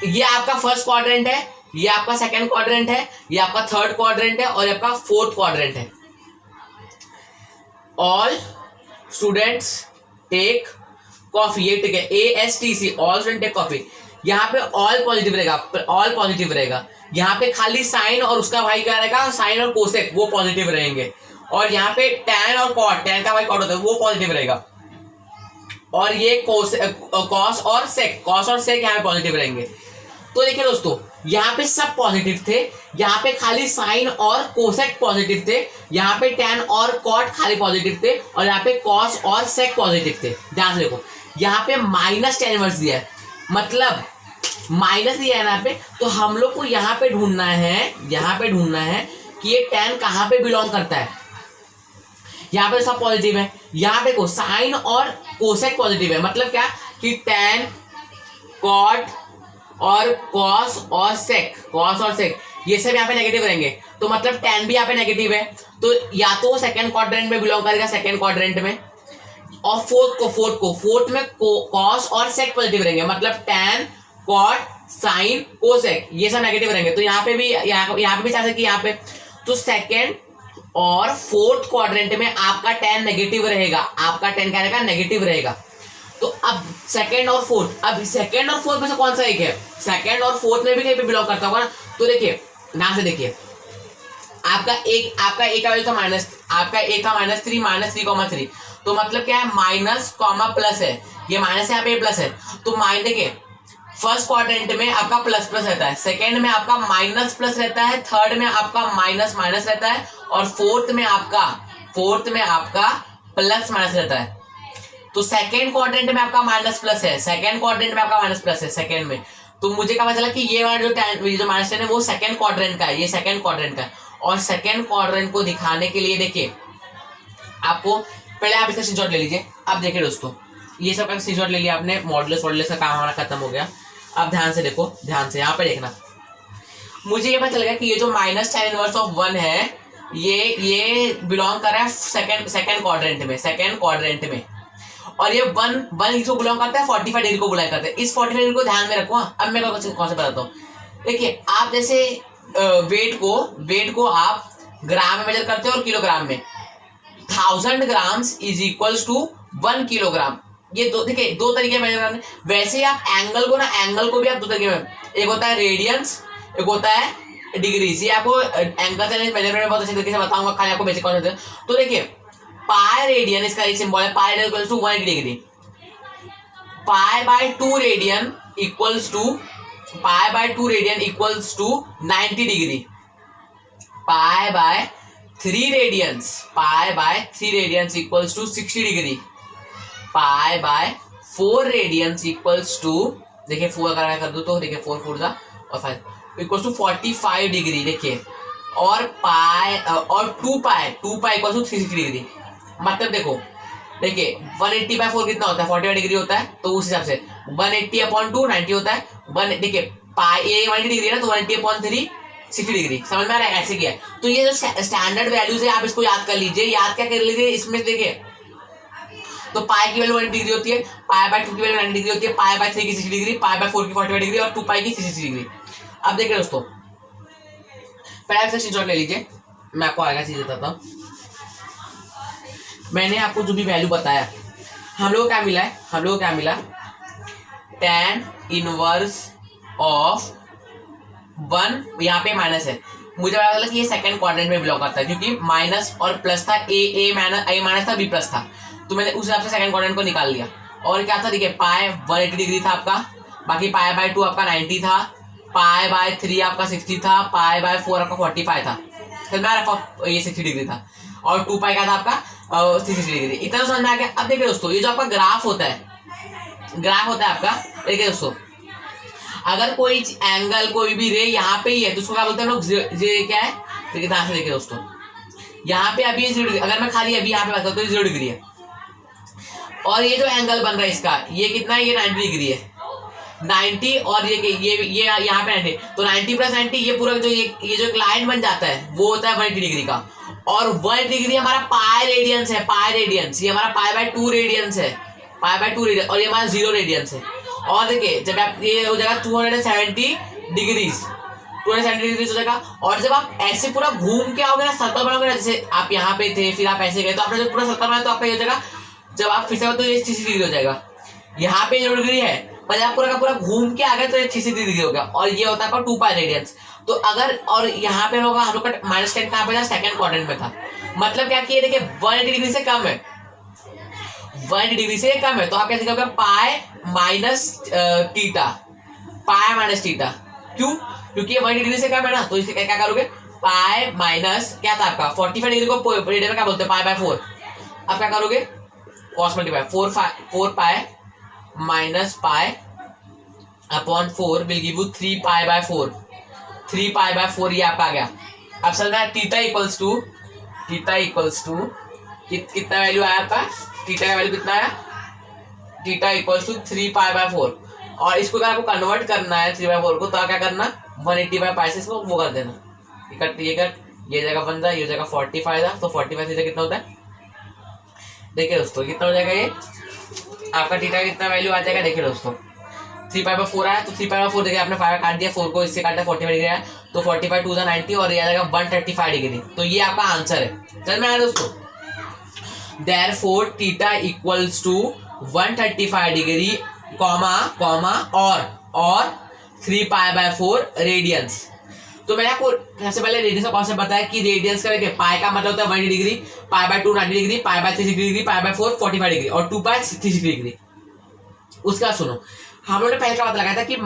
ये आपका फर्स्ट क्वाड्रेंट है, ये आपका सेकंड क्वाड्रेंट है, ये आपका थर्ड क्वाड्रेंट है और ये आपका फोर्थ क्वाड्रेंट है। ऑल स्टूडेंट्स टेक कॉफी, ये ठीक है, ASTC, all student take coffee. यहाँ पे ऑल पॉजिटिव रहेगा, ऑल पॉजिटिव रहेगा। यहाँ पे खाली साइन और उसका भाई क्या रहेगा, साइन और कोसेक, वो पॉजिटिव रहेंगे। और यहाँ पे टैन और कॉट, टैन का भाई कॉट होता है, वो पॉजिटिव रहेगा। और ये कॉस और सेक, कॉस और सेक यहाँ पे पॉजिटिव रहेंगे। तो देखिए दोस्तों, यहाँ पे सब पॉजिटिव थे, यहाँ पे खाली साइन और कोसेक पॉजिटिव थे, यहाँ पे टैन और कॉट खाली पॉजिटिव थे, और यहाँ पे कॉस और सेक पॉजिटिव थे। ध्यान से देखो, यहाँ पे माइनस tan इनवर्स दिया है, मतलब माइनस दिया है यहाँ पे, तो हम लोग को यहाँ पे ढूंढना है, यहाँ पे ढूंढना है कि ये टैन कहाँ पे बिलोंग करता है। यहाँ पे सब पॉजिटिव है, यहाँ पे को साइन और कोसेक पॉजिटिव है, मतलब क्या कि टैन, कॉट और कॉस और सेक, कॉस और सेक ये सब यहाँ पे नेगेटिव रहेंगे। तो मतलब टैन भी यहाँ पे नेगेटिव है, तो या तो वो सेकंड क्वाड्रेंट में बिलोंग करेगा, सेकंड क्वाड्रेंट में, और फोर्थ में कॉस और सेक पॉजिटिव रहेंगे, मतलब टैन, कॉट, साइन, कोसेक ये सब नेगेटिव रहेंगे। तो यहाँ पे भी चाह कि यहाँ पे तो सेकंड और फोर्थ क्वाड्रेंट में आपका टैन नेगेटिव रहेगा, आपका टैन क्या रहेगा, नेगेटिव रहेगा। तो अब सेकंड और फोर्थ, अब सेकंड और फोर्थ में से कौन सा एक है, सेकंड और फोर्थ में भी कहीं पे बिलोंग करता होगा ना। तो देखिए यहां से देखिए, आपका एक का वैल्यू था माइनस, आपका एक था -3 तो मतलब क्या है, माइनस कॉमा प्लस है, ये माइनस है, यहाँ पे प्लस है। तो देखिए फर्स्ट क्वाड्रेंट में आपका प्लस प्लस रहता है, सेकंड में आपका माइनस प्लस रहता है, थर्ड में आपका माइनस माइनस रहता है, और फोर्थ में आपका प्लस माइनस रहता है। तो सेकंड क्वाड्रेंट में आपका माइनस प्लस है, सेकंड में। तो मुझे क्या पता चला कि ये वाला जो माइनस है वो सेकंड क्वाड्रेंट का है, ये सेकंड क्वाड्रेंट का है। और सेकंड क्वाड्रेंट को दिखाने के लिए देखिए आपको, पहले आप इसका स्क्रीनशॉट ले लीजिए। अब देखिए दोस्तों, ये सब का स्क्रीनशॉट ले लिया आपने, मॉडुलस का काम हमारा खत्म हो गया। अब ध्यान से देखो, ध्यान से यहाँ पे देखना, मुझे ये पता चल गया कि ये जो -tan इनवर्स ऑफ 1 है, ये बिलोंग कर रहा है सेकंड क्वाड्रेंट में। और ये 1 इसको बिलोंग करता है 45 डिग्री को बिलोंग करता है। इस 45 डिग्री को ध्यान में रखो। अब मैं कौन से बताता हूँ, देखिए आप जैसे वेट को आप ग्राम में मेजर करते हो और किलोग्राम में, 1000 grams is equals to 1 kilogram. ये देखिए दो तरीके मेजर करने। वैसे ही आप एंगल को भी आप दो तरीके में, एक होता है रेडियंस, एक होता है डिग्रीज। ये आपको एंगल से मेजरमेंट में बहुत अच्छे तरीके से बताऊंगा, खाली आपको बेसिक कॉन्सेप्ट है। तो देखिए पाई रेडियन, इसका एक सिंबल है, pi radian equals to 180 degree, pi by 2 radian equals to 90 degree, pi by 3 radians equals to 60 degree, pi by 4 radians equals to, देखिए 4 अगर कर दो तो देखिए 4 4 था और 5 इक्वल्स टू 45 डिग्री। देखिए और पाई और 2 पाई इक्वल्स टू 360 डिग्री। मतलब देखिए 180 बाय 4 कितना होता है, 45 डिग्री होता है। तो उस हिसाब से 180 अपॉन 2 90 होता है। देखिए पाई ये 180 डिग्री है ना, तो 180 अपॉन 3 60 डिग्री। समझ में आ रहा है, ऐसे किया है। तो ये जो स्टैंडर्ड वैल्यूज है आप इसको याद कर लीजिए। याद क्या कर लीजिए इसमें, देखिए तो पाई की वैल्यू 180 डिग्री होती है, पाई बाय 2 की वैल्यू 90 डिग्री होती है, पाई बाय 3 की 60 डिग्री, पाई बाय 4 की 45 डिग्री और 2 पाई की 60 डिग्री। अब देखिए दोस्तों, पहले आपसे स्क्रीनशॉट ले लीजिए, मैं आपको आगे चीज बताता हूँ। मैंने आपको जो भी वैल्यू बताया, हम लोग को क्या मिला, tan इनवर्स ऑफ 1, यहाँ पे माइनस है। मुझे पता चला कि ये सेकंड क्वाड्रेंट में बिलोंग करता है, क्योंकि माइनस और प्लस था, ए माइनस था, बी प्लस था। तो मैंने उस हिसाब से सेकंड क्वाड्रेंट को निकाल लिया। और क्या था, देखिए पाई 180 डिग्री था आपका, बाकी पाई बाय 2 आपका 90 था, पाई बाय 3 आपका 60 था, पाई बाय 4 आपका 45 था, फिर मैं रखा ये 60 डिग्री था, और 2 पाई का था आपका 60 डिग्री। इतना समझ में आ गया। अब देखिए दोस्तों, ये जो आपका ग्राफ होता है आपका, देखिए दोस्तों, अगर कोई एंगल कोई भी रे यहाँ पे ही है तो उसको क्या बोलते हैं लोग, क्या है, देखिए ध्यान से देखिए दोस्तों, यहाँ पे अभी 0 डिग्री, अगर मैं खाली अभी यहाँ पे बात करता हूँ तो 0 डिग्री है। और ये जो एंगल बन रहा है इसका, ये कितना है, ये 90 डिग्री है, 90, और ये यहाँ पे 90, तो 90 प्लस 90 ये पूरा जो ये जो एक लाइन बन जाता है वो होता है 180 डिग्री का। और 180 डिग्री हमारा पाई रेडियंस है, ये हमारा पाई बाय 2 रेडियंस है, और ये हमारा 0 रेडियंस है। और देखिए जब आप ये हो जाएगा 270 डिग्रीज, 270 डिग्री हो जाएगा। और जब आप ऐसे पूरा घूम के आओगे ना, सर्कल बनाओगे ना, जैसे आप यहाँ पे थे फिर आप ऐसे गए, तो आपने जब पूरा सर्कल बनाया तो आपका ये हो जाएगा, जब आप फिर से तो ये 360 डिग्री हो जाएगा। यहाँ पे 0 डिग्री है, पर आप पूरा का पूरा घूम के आ गए तो ये 360 डिग्री हो गया। और ये होता है 2 पाई रेडियंस। तो अगर और यहाँ पे होगा हम लोग का -10 कहाँ पे था, सेकंड क्वाड्रेंट में था। मतलब क्या कि ये देखिए 180 डिग्री से कम है, 180 डिग्री से कम है, तो आप कैसे करोगे, pi minus theta, pi minus theta. क्यों? क्योंकि ये 180 डिग्री से कम है ना, तो इसे क्या करोगे, पाई माइनस क्या था आपका 45 डिग्री को रेडियन में क्या बोलते हैं, पाई बाय 4। अब क्या करोगे, cos multiply 4 pi minus pi upon 4 will give you 3 pi by 4, 3 pi by 4 ये आपका आ गया। अब समझ में, थीटा इक्वल्स टू कितना वैल्यू आया आपका, थीटा का वैल्यू कितना आया, theta equals to 3 pi by 4। और इसको अगर आपको कन्वर्ट करना है 3 बाय 4 को, तो क्या करना, 180 बाय पाई से इसको वो कर देना, ये जगह बन जाए, ये जगह 45 था, तो 45 से कितना होता है, देखिए दोस्तों कितना हो जाएगा, ये आपका थीटा कितना वैल्यू आ जाएगा, देखिए दोस्तों 3 पाई बाय 4 आया, तो 3 पाई बाय 4 देखिए आपने 5 काट दिया, 4 को इससे काटा 45 डिग्री आया, तो 45 2 90 और ये आ जाएगा 135 डिग्री। तो ये आपका आंसर है, समझ में आया दोस्तों। Therefore theta equals to 135 degree comma और 3 पाई बाय 4 रेडियंस। तो मैंने आपको सबसे पहले रेडियंस का कॉन्सेप्ट बताया कि रेडियंस का देखिए पाई का मतलब होता है 180 degree, pi by 2 90 degree, pi bye 360 degree, pi by 4 45 degree और 2 पाई 360 डिग्री। उसका सुनो, हम लोगों ने पहले का पता लगाया था कि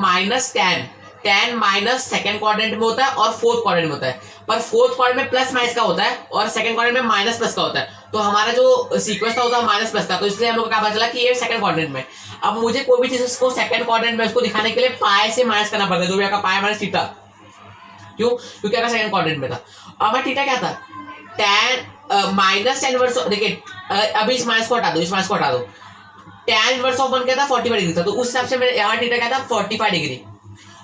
tan माइनस सेकंड क्वाड्रेंट में होता है और फोर्थ क्वाड्रेंट में होता है, पर फोर्थ क्वाड्रेंट में प्लस माइनस का होता है और सेकंड क्वाड्रेंट में माइनस प्लस का होता है। तो हमारा जो सीक्वेंस था होता है माइनस प्लस का, तो इसलिए हम लोग को क्या पता चला कि ये सेकंड क्वाड्रेंट में। अब मुझे कोई भी चीज उसको सेकंड क्वाड्रेंट में उसको दिखाने के लिए पाई से माइनस करना पड़ता है, जो भी आपका पाई माइनस थीटा। क्यों? क्योंकि आपका सेकंड क्वाड्रेंट में था। और हमारा थीटा क्या था, tan माइनस tan इनवर्स, देखिए अभी इस माइनस को हटा दो, tan इनवर्स ऑफ 1 क्या था 45 डिग्री था, तो उस हिसाब से मेरे यहाँ थीटा क्या था 45 डिग्री।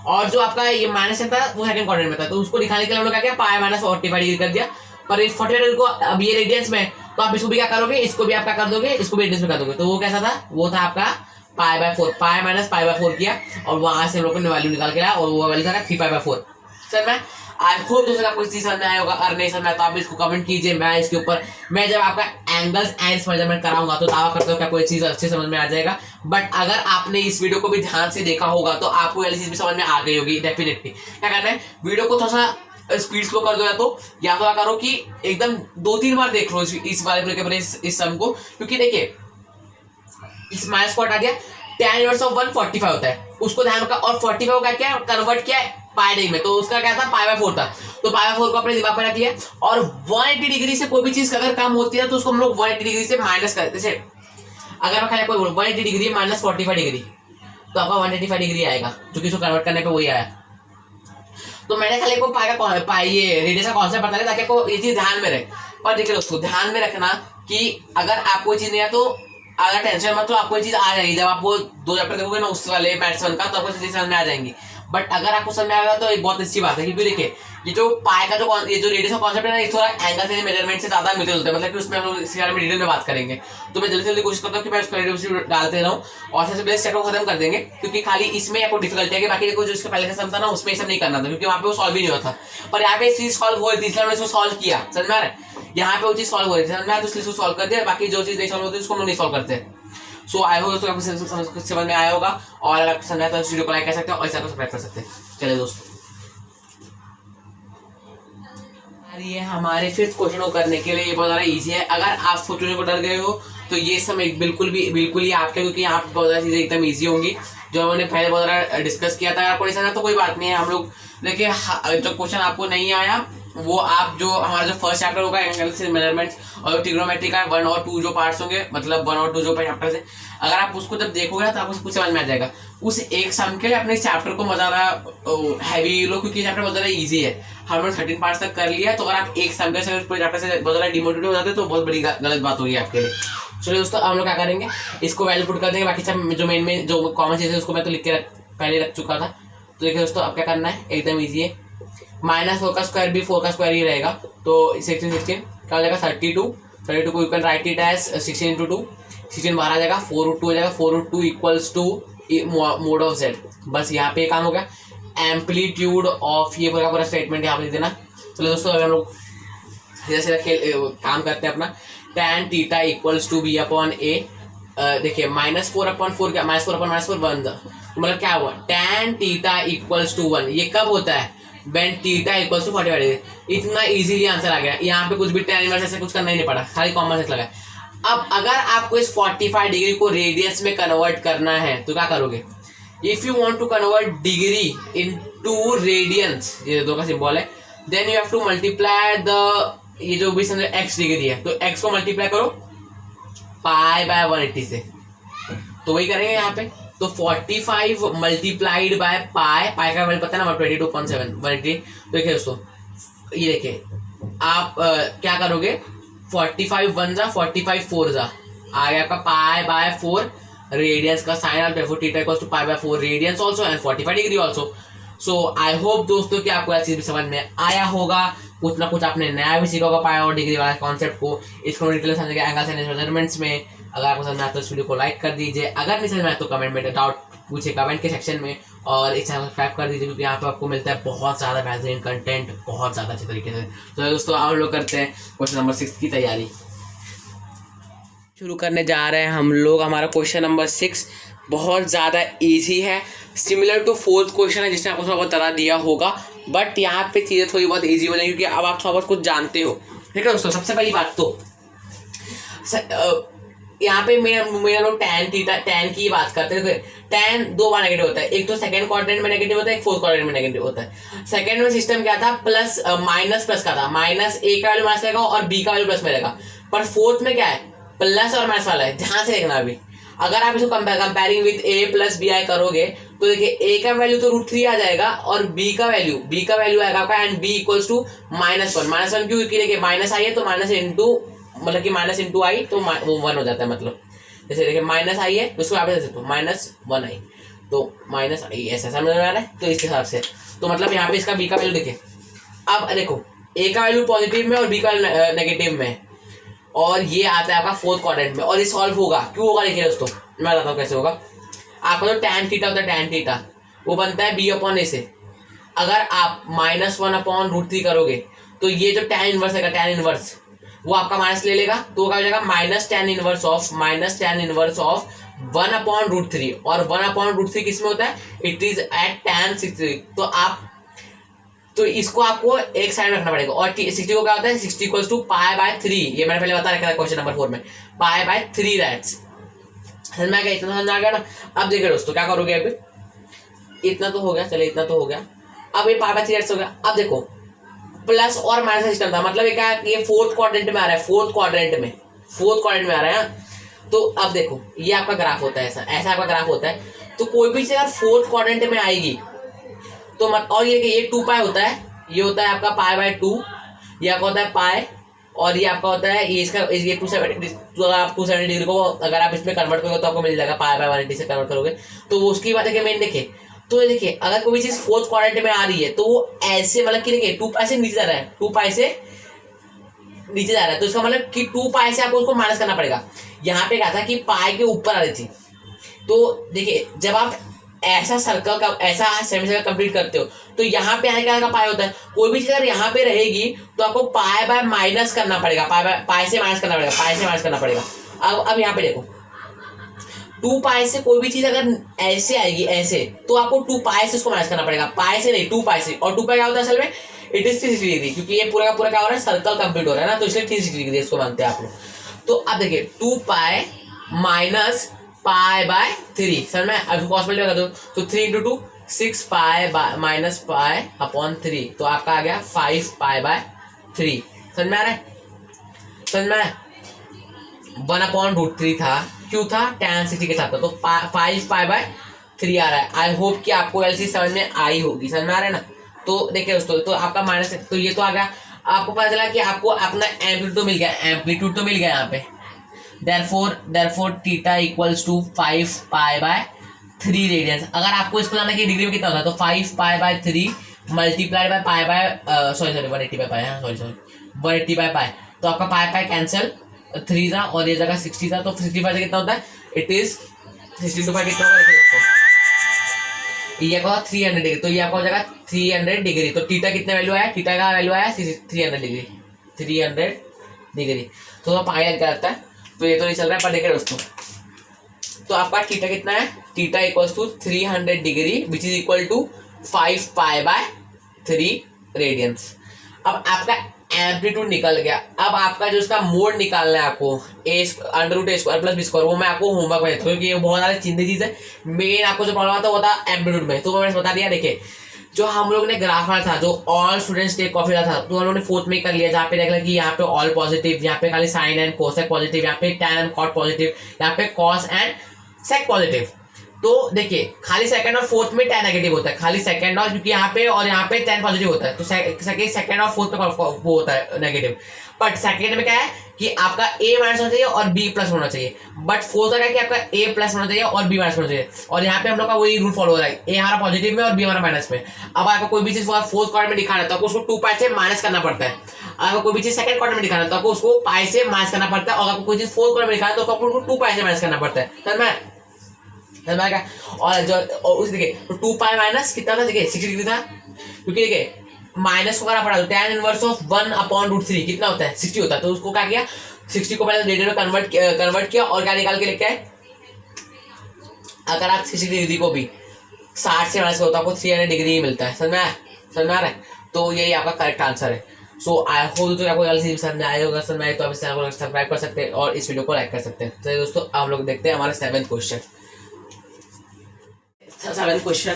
और जो आपका ये माइनस था वो सेकंड क्वाड्रेंट में था, तो उसको दिखाने के लिए हम लोग क्या किया, पाई माइनस 45 डिग्री कर दिया। पर इस 45 डिग्री को अब ये रेडियंस में, तो आप इसको भी क्या करोगे, इसको भी आप क्या कर दोगे, इसको भी रेडियंस में कर दोगे। तो वो कैसा था, वो था आपका पाई by 4, pi minus pi by 4 किया और वहां से हम लोग ने वैल्यू निकाल के लाया और वो वैल्यू था 3 पाई बाय 4। सर मैं आई होप दोस्तों आपको इस चीज समझ में आया होगा, और नहीं समझ में तो आप इसको कमेंट कीजिए। मैं इसके ऊपर मैं जब आपका एंगल्स एंड मेजरमेंट कराऊंगा तो दावा करता हूँ कि कोई चीज अच्छे समझ में आ जाएगा। बट अगर आपने इस वीडियो को भी ध्यान से देखा होगा तो आपको वाली चीज भी समझ में आ गई होगी डेफिनेटली। क्या करना है, वीडियो को थोड़ा सा स्पीड स्लो कर दो, या तो क्या करो कि एकदम 2-3 बार देख लो इस वाले इस सम को, क्योंकि देखिए इस माइनस को हटा दिया, tan इनवर्स ऑफ 145 होता है, उसको ध्यान रखा, और 45 को क्या कन्वर्ट किया पाई डिग्री में, तो उसका क्या था पाई बाय 4 था, तो पाई बाय 4 को अपने दिमाग पर रख लिया। और 180 डिग्री से कोई भी चीज अगर कम होती है तो उसको हम लोग 180 डिग्री से माइनस करते हैं। जैसे अगर मैं खाली कोई 180 डिग्री माइनस 45 डिग्री, तो आपका 185 डिग्री आएगा, जो कि इसको कन्वर्ट करने पे वही आया। तो मैंने खाली को पाई ये रेडियस का कॉन्सेप्ट बता दिया ताकि आपको ये चीज ध्यान में रहे। पर देखिए दोस्तों ध्यान में रखना कि अगर आपको चीज नहीं है तो अगर टेंशन मत लो, आपको ये चीज आ जाएगी। जब आप वो 2 चैप्टर देखोगे ना उस वाले मैथ्स 1 का, तो आपको चीजें समझ में आ जाएंगी। बट अगर आपको समझ में आएगा तो एक बहुत अच्छी बात है, क्योंकि देखिए ये जो पाई का ये जो रेडियस का कॉन्सेप्ट है ना, ये थोड़ा एंगल से मेजरमेंट से ज्यादा मिलते जुलते हैं, मतलब कि उसमें हम लोग इसके बारे में डिटेल में बात करेंगे। तो मैं जल्दी से जल्दी कोशिश करता हूँ कि मैं उसको वीडियो डालते रहूँ और सबसे पहले चैप्टर को खत्म कर देंगे, क्योंकि खाली इसमें आपको डिफिकल्टी है कि बाकी जो इसका पहले का सम था ना उसमें सब नहीं करना था, क्योंकि वहाँ पे वो सॉल्व ही नहीं होता। पर यहाँ पे चीज सॉल्व हो रही थी इसलिए हमने इसको सॉल्व किया, समझ में आ रहा है। यहाँ पे वो चीज सॉल्व हो रही थी, समझ में आया, तो इसलिए सॉल्व कर दिया। बाकी जो चीज नहीं सॉल्व होती उसको हम लोग नहीं सॉल्व करते। सो आई होप दोस्तों आपको समझ में आया होगा, और अगर पसंद आया तो इस वीडियो को लाइक कर सकते हो और इस चैनल को सब्सक्राइब कर सकते हैं। चलिए दोस्तों, ये हमारे फिफ्थ क्वेश्चन को करने के लिए ये बहुत ज़्यादा इजी है। अगर आप सोचने को डर गए हो तो ये सब बिल्कुल ही आपके, क्योंकि यहाँ पे बहुत ज़्यादा चीज़ें एकदम इजी होंगी जो हमने पहले बहुत ज़्यादा डिस्कस किया था। आपको नहीं समझा तो कोई बात नहीं है, हम लोग देखिए जो क्वेश्चन आपको नहीं आया वो आप जो हमारा जो फर्स्ट चैप्टर होगा एंगल से मेजरमेंट्स और ट्रिग्नोमेट्री का 1 और 2 जो पार्ट्स होंगे, मतलब 1 और 2 जो चैप्टर है, अगर आप उसको जब देखोगे ना तो आपको कुछ समझ में आ जाएगा। उस एक सम के लिए अपने इस चैप्टर को ज़्यादा हैवी लो, क्योंकि चैप्टर बहुत ज़्यादा ईजी है। हमने 13 पार्ट्स तक कर लिया, तो अगर आप एक सम के चैप्टर से बहुत ज़्यादा डिमोटिवेट हो जाते तो बहुत बड़ी गलत बात होगी आपके लिए। चलिए दोस्तों, हम लोग क्या करेंगे, इसको वैल्यू पुट कर देंगे। बाकी सब जो मेन में जो कॉमन चीज़ है उसको मैं तो लिख के पहले रख चुका था। तो देखिए दोस्तों, अब क्या करना है, एकदम ईजी है। -4 का स्क्वायर भी 4 का स्क्वायर ही रहेगा, तो 16 क्या हो जाएगा 32 को you can write it as 16 × 2, 16 बाहर आ जाएगा, 4√2 हो जाएगा। 4√2 equals to mod of z। बस यहाँ पे काम हो गया। एम्पलीट्यूड ऑफ, ये पूरा पूरा स्टेटमेंट यहाँ पे दे देना। चलो दोस्तों अभी हम लोग जैसे काम करते हैं अपना। tan theta equals to B upon A, देखिए -4/4 क्या, -4/4 1, तो मतलब क्या हुआ, tan थीटा इक्वल्स टू 1, ये कब होता है, when theta equals to 45 degree. इतना इजीली आंसर आ गया, यहाँ पे कुछ भी tan इनवर्स ऐसे कुछ करना ही नहीं पड़ा, खाली कॉमन सेंस लगा। अब अगर आपको इस 45 डिग्री को रेडियंस में कन्वर्ट करना है तो क्या करोगे, if you want to convert degree into radians, ये दो का सिंबल है, then you have to multiply the, ये जो भी समझो x डिग्री है तो x को मल्टीप्लाई करो π/180 से, तो वही करेंगे यहाँ पे। तो 45 मल्टीप्लाइड बाय पाई, पाई का वैल्यू पता है ना 22.7 180। तो देखिए दोस्तों ये देखिए आप क्या करोगे, 45 1 जा 45 4 जा, आ गया आपका π/4 रेडियंस का sine of, therefore theta equals to π/4 radians also and 45 degree also. So I hope दोस्तों कि आपको यह चीज भी समझ में आया होगा, कुछ ना कुछ आपने नया भी सीखा होगा पाई और डिग्री वाला कॉन्सेप्ट को, इसको डिटेल समझेंगे एंगल्स एंड मेजरमेंट्स में। अगर आपको समझ में आता है इस वीडियो को लाइक कर दीजिए, अगर नहीं समझ में आया तो कमेंट में डाउट पूछिए कमेंट के सेक्शन में, और इस चैनल को सब्सक्राइब कर दीजिए क्योंकि यहाँ पे आपको मिलता है बहुत ज़्यादा बेहतरीन कंटेंट बहुत ज़्यादा अच्छे तरीके से। तो दोस्तों आप लोग करते हैं क्वेश्चन नंबर 6 की तैयारी। शुरू करने जा रहे हैं हम लोग। हमारा क्वेश्चन नंबर 6 बहुत ज़्यादा इजी है, सिमिलर टू 4th क्वेश्चन है जिसने आपको थोड़ा बहुत तरह दिया होगा, बट यहाँ पे चीज़ें थोड़ी बहुत इजी हो जाएगी क्योंकि अब आप थोड़ा बहुत कुछ जानते हो। ठीक है दोस्तों, सबसे पहली बात तो यहाँ पे मेरा लोग tan की बात करते हैं। tan 2 बार नेगेटिव होता है, एक तो सेकंड क्वाड्रेंट में नेगेटिव होता है, एक 4th क्वाड्रेंट में नेगेटिव होता है। सेकंड में सिस्टम क्या था, प्लस माइनस प्लस का था, -a का वैल्यू माइनस रहेगा और b का वैल्यू प्लस में रहेगा। पर 4th में क्या है, प्लस और माइनस वाला है, ध्यान से देखना। अभी अगर आप इसको comparing with a plus B I करोगे तो देखिए a का वैल्यू तो √3 आ जाएगा और b का वैल्यू आएगा आपका, एंड b इक्वल्स टू -1 क्यों, देखिए माइनस आई है तो माइनस इंटू, मतलब कि माइनस इंटू आई तो वो 1 हो जाता है। मतलब जैसे देखिए माइनस आई है उसको आप दे सकते हो -1 आई, तो माइनस आई ऐसा समझ में आ रहा है। तो इस हिसाब से तो मतलब यहाँ पे इसका b का वैल्यू देखिए, अब देखो a का वैल्यू पॉजिटिव में और b का नेगेटिव में, और ये आता है आपका 4th क्वाड्रेंट में, और ये सॉल्व होगा। क्यों होगा देखिए दोस्तों, मैं बताता हूँ कैसे होगा। आपका जो tan थीटा होता है, tan थीटा वो बनता है b/a से। अगर आप -1/√3 करोगे तो ये जो tan इनवर्स है, tan इनवर्स वो आपका माइनस ले लेगा, तो क्या हो जाएगा -tan इनवर्स ऑफ 1/√3, और 1/√3 किस में होता है, इट इज एट tan 60। तो इसको आपको एक साइड रखना पड़ेगा, और 60 को क्या होता है, 60 इक्वल्स टू π/3, ये मैंने पहले बता रखा था क्वेश्चन नंबर 4 में, π/3 दैट्स। समझ में आ गया, इतना समझ में आ गया ना। अब देखिए दोस्तों क्या करोगे, अभी इतना तो हो गया, चलिए इतना तो हो गया, अब ये π/3 दैट्स हो गया। अब देखो प्लस और माइनस सिस्टम था, मतलब क्या, ये 4th क्वाड्रेंट में आ रहा है, 4th क्वाड्रेंट में आ रहा है। तो अब देखो ये आपका ग्राफ होता है, ऐसा आपका ग्राफ होता है। तो कोई भी चीज अगर 4th क्वाड्रेंट में आएगी तो और ये 2π होता है, ये होता है आपका π/2, ये आपका होता है पाई, और ये आपका होता है ये इसका ये 270। तो आप 270 डिग्री को अगर आप इसमें कन्वर्ट करोगे तो आपको मिल जाएगा π/180 से कन्वर्ट करोगे। तो उसकी बात है कि मेन देखिए, तो देखिए अगर कोई चीज 4th क्वाड्रेंट में आ रही है तो वो ऐसे, मतलब कि देखिए 2π से नीचे जा रहा है, 2π से नीचे जा रहा है, तो इसका मतलब कि 2π से आपको उसको माइनस करना पड़ेगा। यहाँ पे क्या था कि पाई के ऊपर आ रही थी। तो देखिए जब आप ऐसा सर्कल का ऐसा सेमीसर्कल कंप्लीट करते हो तो यहाँ पे आने का पाई होता है। कोई भी चीज अगर यहाँ पे रहेगी तो आपको पाई बाय माइनस करना पड़ेगा, पाई से माइनस करना पड़ेगा। अब यहाँ पे देखो 2π से कोई भी चीज अगर ऐसे आएगी ऐसे, तो आपको 2π से उसको माइनस करना पड़ेगा, पाई से नहीं 2π से। और 2π क्या होता है असल में, इट इज 360 डिग्री, क्योंकि ये पूरा का पूरा क्या हो रहा है, सर्कल कंप्लीट हो रहा है ना, तो इसलिए 360 डिग्री इसको मानते हैं आप लोग। तो अब देखिए 2π माइनस π/3, समझ में, अब कॉस मल्टीप्लाई कर दो तो 3 × 2 6π माइनस π/3, तो आपका आ गया 5π/3। समझ में आ रहा है, समझ में 1/√3 था, क्यों था, tan 60 के साथ था, तो 5π/3 आ रहा है। आई होप कि आपको एलसी समझ में आई होगी, समझ में आ रहा है ना। तो देखिए दोस्तों, तो आपका माइनस, तो ये तो आ गया, आपको पता चला कि आपको अपना एम्पलीट्यूड तो मिल गया यहाँ पे। therefore theta equals to 5π/3 radians. अगर आपको इसको जानना कि डिग्री में कितना होता है तो 5π/3 multiplied by pi by sorry 180/π, तो आपका पाई कैंसिल 3 था और ये जगह 60 था, तो 65 से कितना होता है, इट इज 60 to 5 कितना होगा, ये आपका 300 डिग्री, तो ये आपका हो जाएगा 300 डिग्री। तो थीटा कितने वैल्यू आया, थीटा का वैल्यू आया 300 डिग्री, 300 डिग्री। तो पाई क्या आता है, तो ये तो नहीं चल रहा है पर देखिए दोस्तों, तो आपका थीटा कितना है, theta equals to 300 degree which is equal to 5 pi by 3 radians. अब आपका एम्पलीट्यूड निकल गया। अब आपका जो उसका मोड निकालना है आपको, √a² प्लस b², वो मैं आपको होमवर्क में देता हूँ क्योंकि ये बहुत सारी चिंती चीज है। मेन आपको जो प्रॉब्लम आता है वो था एम्पलीट्यूड में, तो मैंने बता दिया। देखिए जो हम लोग ने ग्राफ था, जो ऑल स्टूडेंट्स टेक कॉफी था, तो हम लोगों ने 4th में कर लिया, जहाँ पे देख लिया कि यहाँ पे ऑल पॉजिटिव, यहाँ पे खाली साइन एंड कोसेक पॉजिटिव, यहाँ पे टैन एंड कॉट पॉजिटिव, यहाँ पे कॉस एंड सेक पॉजिटिव। तो देखिए खाली सेकंड और फोर्थ में टैन नेगेटिव होता है, खाली सेकंड और, क्योंकि यहाँ पे और यहाँ पे टैन पॉजिटिव होता है, तो सेकंड और फोर्थ पे वो होता है नेगेटिव। बट सेकंड में क्या है कि आपका a माइनस होना चाहिए और b प्लस होना चाहिए, बट फोर्थ का क्या है कि आपका a प्लस होना चाहिए और b माइनस होना चाहिए। और यहाँ पे हम लोग का वही रूल फॉलो हो रहा है, a हमारा पॉजिटिव में और b हमारा माइनस में। अब आपको कोई भी चीज फोर्थ क्वाड्रेंट में दिखाना है तो आपको उसको 2 पाई से माइनस करना पड़ता है। अगर कोई भी चीज सेकंड क्वाड्रेंट में दिखाना है तो आपको उसको पाई से माइनस करना पड़ता है, और आपको कोई चीज फोर्थ क्वाड्रेंट में दिखाना है तो आपको उसको 2 पाई से माइनस करना पड़ता है। समझ में? और जो उस देखिए तो 2 पाई माइनस कितना था, देखिए 60 डिग्री था, क्योंकि देखिए माइनस को करना पड़ा तो tan इनवर्स ऑफ 1/√3 कितना होता है, 60 होता है। तो उसको क्या किया, 60 को पहले रेडियन में कन्वर्ट किया और क्या निकाल के लेके आए। अगर आप 60 डिग्री को भी 60 से माइनस होता है आपको 300 डिग्री ही मिलता है। समझ में आ रहा है? तो यही आपका करेक्ट आंसर है। सो आई होप तो आपको जल्दी समझ में आएगा। अगर समझ में आए तो आप इस चैनल को सब्सक्राइब कर सकते हैं और इस वीडियो को लाइक कर सकते हैं। तो दोस्तों हम लोग देखते हैं हमारा 7th क्वेश्चन। 7th क्वेश्चन,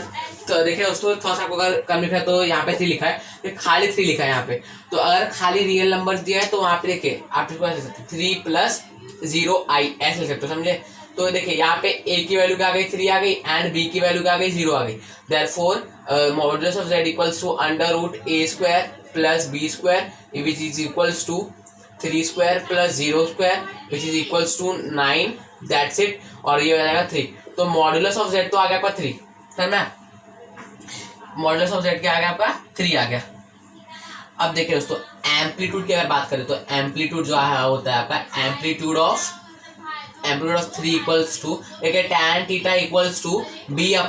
तो देखिए दोस्तों थोड़ा सा आपको अगर कम लिखा है तो यहाँ पे 3 लिखा है, तो खाली 3 लिखा है यहाँ पे। तो अगर खाली रियल नंबर दिया है तो वहाँ पे देखिए आप इसको ऐसे लिख सकते हैं 3 + 0i ऐसे लिख सकते हो, समझे? तो देखिए यहाँ पे a की वैल्यू क्या आ गई, 3 आ गई, एंड b की वैल्यू क्या आ गई, 0 आ गई। Therefore modulus of z equals to √a² + b² which is equals to 3² + 0² which is equals to 9। That's it. और ये हो जाएगा 3। तो मॉडुलस ऑफ z तो आ गया आपका 3, समझ में? मॉडुलस ऑफ z क्या आ गया आपका 3 आ गया। अब देखिए दोस्तों एम्पलीट्यूड की अगर बात करें तो एम्पलीट्यूड जो है होता है आपका एम्पलीट्यूड ऑफ 3 इक्वल्स टू, देखिए tan theta equals to b/a।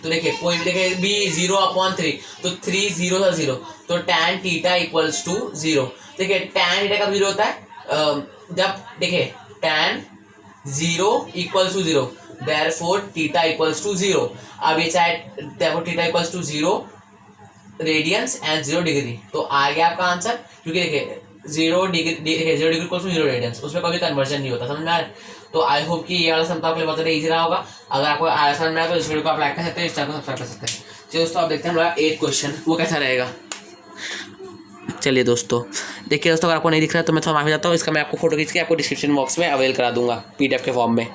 तो देखिए कोई भी देखिए b 0/3, तो 3 0 था 0, तो tan थीटा इक्वल्स टू 0। देखिए tan थीटा कब 0 होता है, जब देखिए tan 0 equals to 0, therefore theta equals to 0। अब ये चाहे therefore theta equals to 0 radians and 0 degree, तो आ गया आपका आंसर। क्योंकि देखिए 0 डिग्री, देखिए 0 डिग्री इक्वल्स टू 0 रेडियंस, उसमें कभी कन्वर्जन नहीं होता। समझ में आ रहा है? तो आई होप कि ये वाला सम तो आपके लिए बहुत ज़्यादा ईजी रहा होगा। अगर आपको आया समझ में आया तो इस वीडियो को आप लाइक कर सकते हैं, इस चैनल को सब्सक्राइब कर सकते हैं। चलिए दोस्तों आप देखते हैं हमारा 8th क्वेश्चन वो कैसा रहेगा। चलिए दोस्तों देखिए दोस्तों, अगर आपको नहीं दिख रहा है तो मैं थोड़ा माफी चाहता हूँ। इसका मैं आपको फोटो खींच के आपको डिस्क्रिप्शन बॉक्स में अवेल करा दूंगा PDF के फॉर्म में,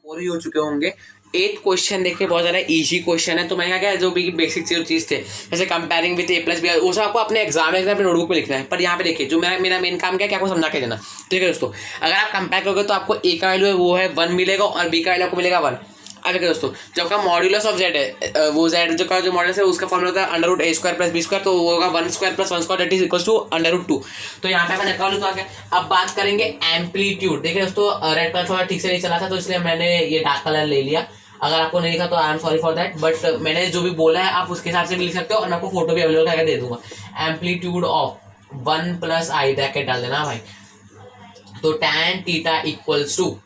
और ही हो चुके होंगे। 8th क्वेश्चन देखिए बहुत ज़्यादा इजी क्वेश्चन है। तो मैंने क्या जो भी बेसिक चीज़ थे जैसे कंपेयरिंग विद a + b, वो सब आपको अपने एग्जाम में अपने नोटबुक पे लिखना है। पर यहाँ पे देखिए जो मेरा मेन काम क्या है कि आपको समझा के देना। ठीक है दोस्तों, अगर आप कंपेयर करोगे तो आपको a का वैल्यू है वो है 1 मिलेगा और b का वैल्यू आपको मिलेगा 1। अब देखिए दोस्तों जब का मॉड्यूलस ऑफ z है, वो z जो का जो मॉड्यूलस है उसका फॉर्मूला होता है √a² + b², तो वो होगा 1² + 1² दैट इज इक्वल्स टू √2। तो यहाँ पे मैंने निकाल तो आ गया। अब बात करेंगे एम्पलीट्यूड। देखिए दोस्तों रेड कलर थोड़ा ठीक से नहीं चला था तो इसलिए मैंने ये डार्क कलर ले लिया। अगर आपको नहीं लिखा तो I am sorry for that, but मैंने जो भी बोला है आप उसके हिसाब से भी लिख सकते हो और मैं आपको फोटो भी अवेलेबल करके दे दूंगा। एम्पलीट्यूड ऑफ 1 + i ब्रैकेट डाल देना भाई। तो tan theta equals to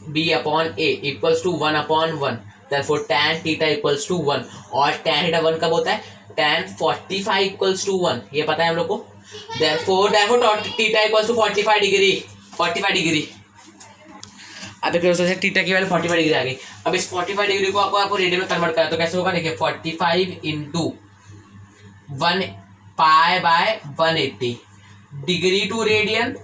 b/a equals to 1/1, therefore tan theta equals to 1। और tan थीटा 1 कब होता है, tan 45 इक्वल्स टू 1, ये पता है हम लोग को। Therefore theta equals to 45 degree. अब देखिए दोस्तों थीटा की वैल्यू 45 डिग्री आ गई। अब इस 45 डिग्री को आपको रेडियन में कन्वर्ट करा तो कैसे होगा, देखिए 45 × 1 π/180 डिग्री टू रेडियन,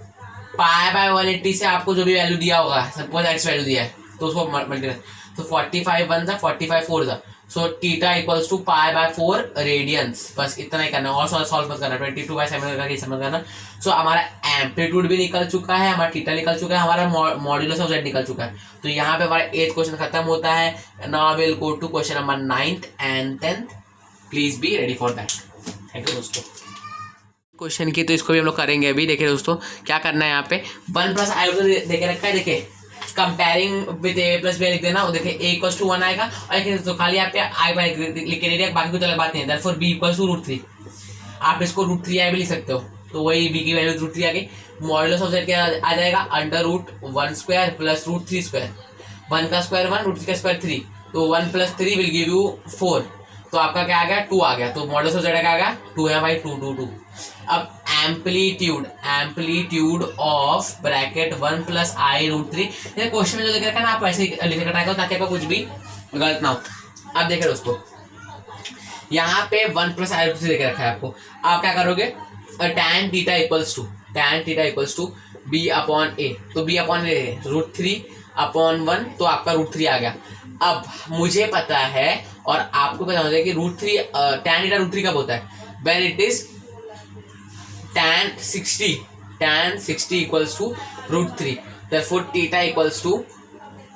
π/180 से आपको जो भी वैल्यू दिया होगा, सपोज x वैल्यू दिया है तो उसको मल्टीप्लाई, तो 45 1 जा 45 4 जा, so theta equals to π/4 radians. बस इतना ही करना और सॉल्व मत करना, 22/7 करके समझ करना। सो हमारा एम्पलीट्यूड भी निकल चुका है, हमारा थीटा निकल चुका है, हमारा मॉड्यूलस ऑफ z निकल चुका है। तो यहाँ पे हमारा 8th क्वेश्चन खत्म होता है। Now will go to question number 9th and 10th। Please be ready for that. Thank you दोस्तों। क्वेश्चन की तो इसको भी हम लोग करेंगे अभी। देखिए दोस्तों क्या करना है, यहाँ पे 1 + i देखे रखा है। देखिए comparing with A plus B लिख देना, देखिए ए इक्वल्स टू 1 आएगा, और तो खाली आप आई लिख के दे, बाकी कुछ अलग बात नहीं है। देयरफॉर बी इक्वल्स टू √3, आप इसको √3i भी लिख सकते हो, तो वही बी की वैल्यू √3 आ गई। मॉडुलस ऑफ जेड क्या आ जाएगा, √1² प्लस √3², 1 का स्क्वायर 1, √3 का स्क्वायर 3, तो 1 + 3 विल गिव यू 4, तो आपका क्या आ गया 2 आ गया, तो मॉडुलस ऑफ जेड क्या आ गया 2 है भाई, 2 2 2। अब एम्पलीट्यूड ऑफ ब्रैकेट 1 + i√3, ये क्वेश्चन में जो लिख रखा है ना, आप ऐसे लिख कर ट्राई करो ताकि आपका कुछ भी गलत ना हो। अब देखिए दोस्तों, यहाँ पे 1 + i√3 लिख रखा है आपको, आप क्या करोगे, tan theta equals to b/a, तो b/a √3/1, तो आपका √3 आ गया। अब मुझे पता है और आपको पता होता है कि √3 tan थीटा √3 कब होता है, when it is tan 60 equals to √3, therefore theta equals to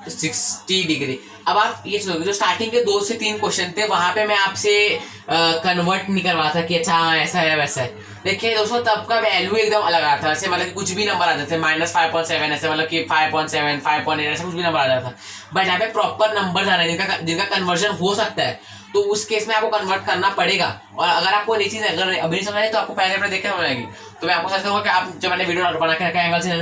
60 degree. अब आप ये सोचोगे, जो स्टार्टिंग के 2 से 3 क्वेश्चन थे वहां पे मैं आपसे कन्वर्ट नहीं करवा था कि अच्छा हाँ ऐसा है वैसा है। देखिए दोस्तों, तब का वैल्यू एकदम अलग आता था, ऐसे मतलब कि कुछ भी नंबर आते थे, -5.7 ऐसे, मतलब कि 5.7 5.8 ऐसा कुछ भी नंबर आ जाता था। बट यहाँ पे प्रॉपर नंबर आ रहे हैं जिनका कन्वर्जन हो सकता है, तो उस केस में आपको कन्वर्ट करना पड़ेगा। और अगर आपको नई चीज अगर अभी नहीं समझ आई तो आपको पहले अपने देख के समझ आएगी। तो मैं आपको सजेस्ट करूंगा कि आप जो मैंने वीडियो बना के रखा है एंगल से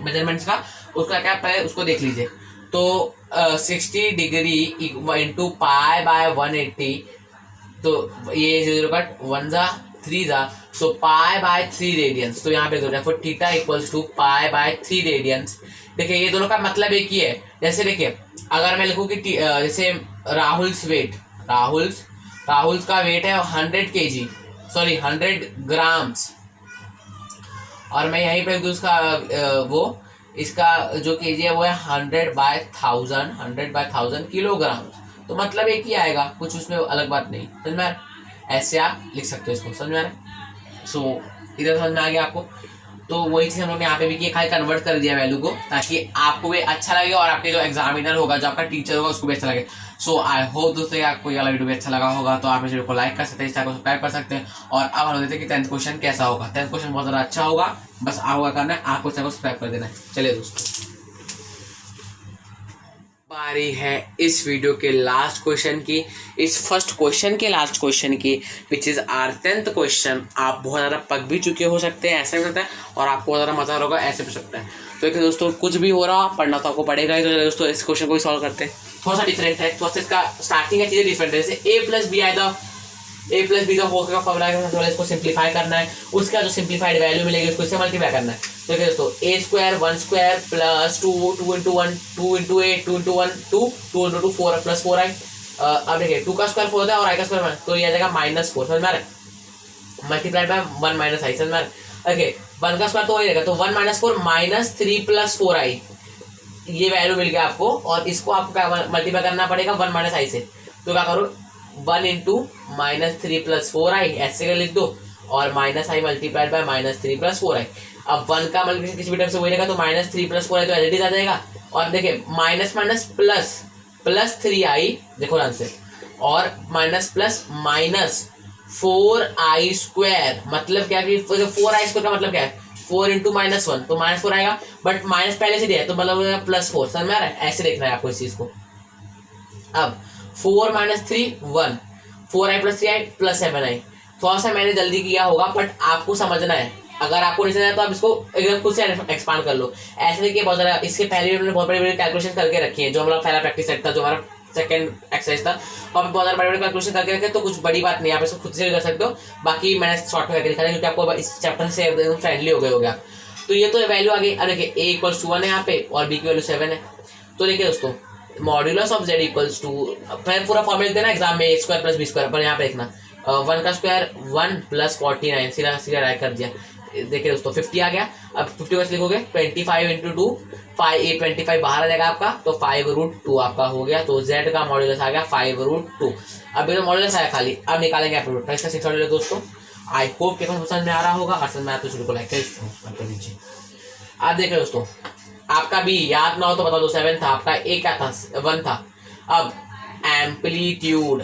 मेजरमेंट्स का, उसका क्या पहले उसको देख लीजिए। तो 60 डिग्री इंटू π/180, तो ये 0 कट 1 जा 3 जा, तो π/3 रेडियंस, तो यहाँ पे फिर थीटा इक्वल्स टू π/3 रेडियंस। देखिए ये दोनों का मतलब एक ही है। जैसे देखिए, अगर मैं लिखूँ कि जैसे राहुल का वेट है 100 kg, सॉरी 100 ग्राम्स, और मैं यहीं पे उसका इसका जो केजी है वो है 100/1000 किलोग्राम, तो मतलब एक ही आएगा, कुछ उसमें अलग बात नहीं। समझ में आ रहा है? ऐसे आप लिख सकते हो इसको, समझ में आ रहा है? सो इधर समझ में आ गया आपको। तो वही चीज हम लोग यहाँ पे भी किए, खाली कन्वर्ट कर दिया वैल्यू को, ताकि आपको भी अच्छा लगे और आपके जो एग्जामिनर होगा, जो आपका टीचर होगा, उसको भी अच्छा लगे। सो आई होप दोस्तों आपको ये वाला वीडियो भी अच्छा लगा होगा, तो आप इस वीडियो को लाइक कर सकते हैं, इस चैनल को सब्सक्राइब कर सकते हैं। और अब हम देखते हैं कि 10th क्वेश्चन कैसा होगा। 10th क्वेश्चन बहुत ज़्यादा अच्छा होगा, बस आपको करना है, आपको चैनल को सब्सक्राइब कर देना है। चलिए दोस्तों, बारी है इस वीडियो के लास्ट क्वेश्चन की, इस फर्स्ट क्वेश्चन के लास्ट क्वेश्चन की, which is our 10th question. आप बहुत ज़्यादा पक भी चुके हो सकते हैं, ऐसा भी होता है, और आपको बहुत ज़्यादा मजा होगा, ऐसे भी सकता है। तो देखिए दोस्तों, कुछ भी हो रहा पढ़ना तो आपको पड़ेगा ही। तो दोस्तों इस क्वेश्चन को भी सॉल्व करते हैं। थोड़ा सा डिफरेंट है, थोड़ा सा इसका स्टार्टिंग का चीज़ें डिफरेंट है। जैसे a + b का होल का फॉर्मूला है, थोड़ा इसको सिंप्लीफाई करना है, उसका जो सिंप्लीफाइड वैल्यू मिलेगी उसको इससे मल्टीप्लाई करना है। तो देखिए दोस्तों, a² 1² प्लस 2 2 × 1 2 × a 2 × 1 2 2 × 2 4 + 4i। अब देखिए 2 का स्क्वायर 4 होता है और i का स्क्वायर 1, तो ये आ जाएगा -4। समझ में आ रहा है? Multiplied by 1 - i। समझ में आ रहा है? ओके, 1 का स्क्वायर तो वही रहेगा, तो 1 - 4 -3 + 4i, ये वैल्यू मिल गया आपको। और इसको आपको क्या मल्टीप्लाई करना पड़ेगा 1 - i से। तो क्या करो, 1 × -3 + 4i ऐसे कर लिख दो, और -i मल्टीप्लाइड बाय -3 + 4i। अब 1 का मल्टीप्लिकेशन किसी भी टाइम से वही रहेगा, तो -3 + 4i तो एलईडी आ जाएगा। और देखिए minus minus plus plus 3i, देखो आंसर, और माइनस प्लस माइनस 4i², मतलब क्या कि 4i² का मतलब क्या है, 4 × -1, तो -4 आएगा, बट माइनस पहले से दिया है तो मतलब +4। समझ में आ रहा है? ऐसे देखना है आपको इस चीज को। अब 4 - 3 1, 4i + 3i + 7i। थोड़ा सा मैंने जल्दी किया होगा, बट आपको समझना है। अगर आपको नहीं समझना तो आप इसको एकदम खुद से एक्सपांड कर लो। ऐसे देखिए, बहुत ज़्यादा इसके पहले भी हमने बहुत बड़ी बड़ी कैलकुलेशन करके रखी है, जो हमारा पहला प्रैक्टिस सेट था, जो हमारा सेकंड एक्सरसाइज था, और बहुत ज़्यादा बड़े बड़े कैलकुलेशन करके रखे, तो कुछ बड़ी बात नहीं, आप इसको खुद से भी कर सकते हो। बाकी मैंने शॉर्ट में करके दिखा क्योंकि आपको इस चैप्टर से एकदम फ्रेंडली हो गए हो गया। तो ये तो वैल्यू आ गई। अब देखिए a = 1 है यहाँ पे, और b की वैल्यू 7 है। तो देखिए दोस्तों, modulus of z equals to, पूरा फॉर्मूला लिख देना एग्जाम में, a² + b², पर यहाँ पे देखना 1 का स्क्वायर 1 + 49, सीधा सीधा राइट कर दिया। देखिए दोस्तों 50 आ गया। अब 50 कैसे लिखोगे, 25 × 2 5 25 बाहर आ जाएगा आपका, तो 5√2 आपका हो गया। तो z का मॉड्यूलस आ गया 5√2। अब ये तो मॉड्यूलस आया खाली, अब निकालेंगे आप रूट। इसका 6 ले दोस्तों। आई होप कि समझ में आ रहा होगा, और समझ में आया तो वीडियो को लाइक कर दीजिए। आप देखिए दोस्तों, आपका बी याद ना हो तो बता दो, 7 था आपका, ए क्या था, 1 था। अब एम्पलीट्यूड,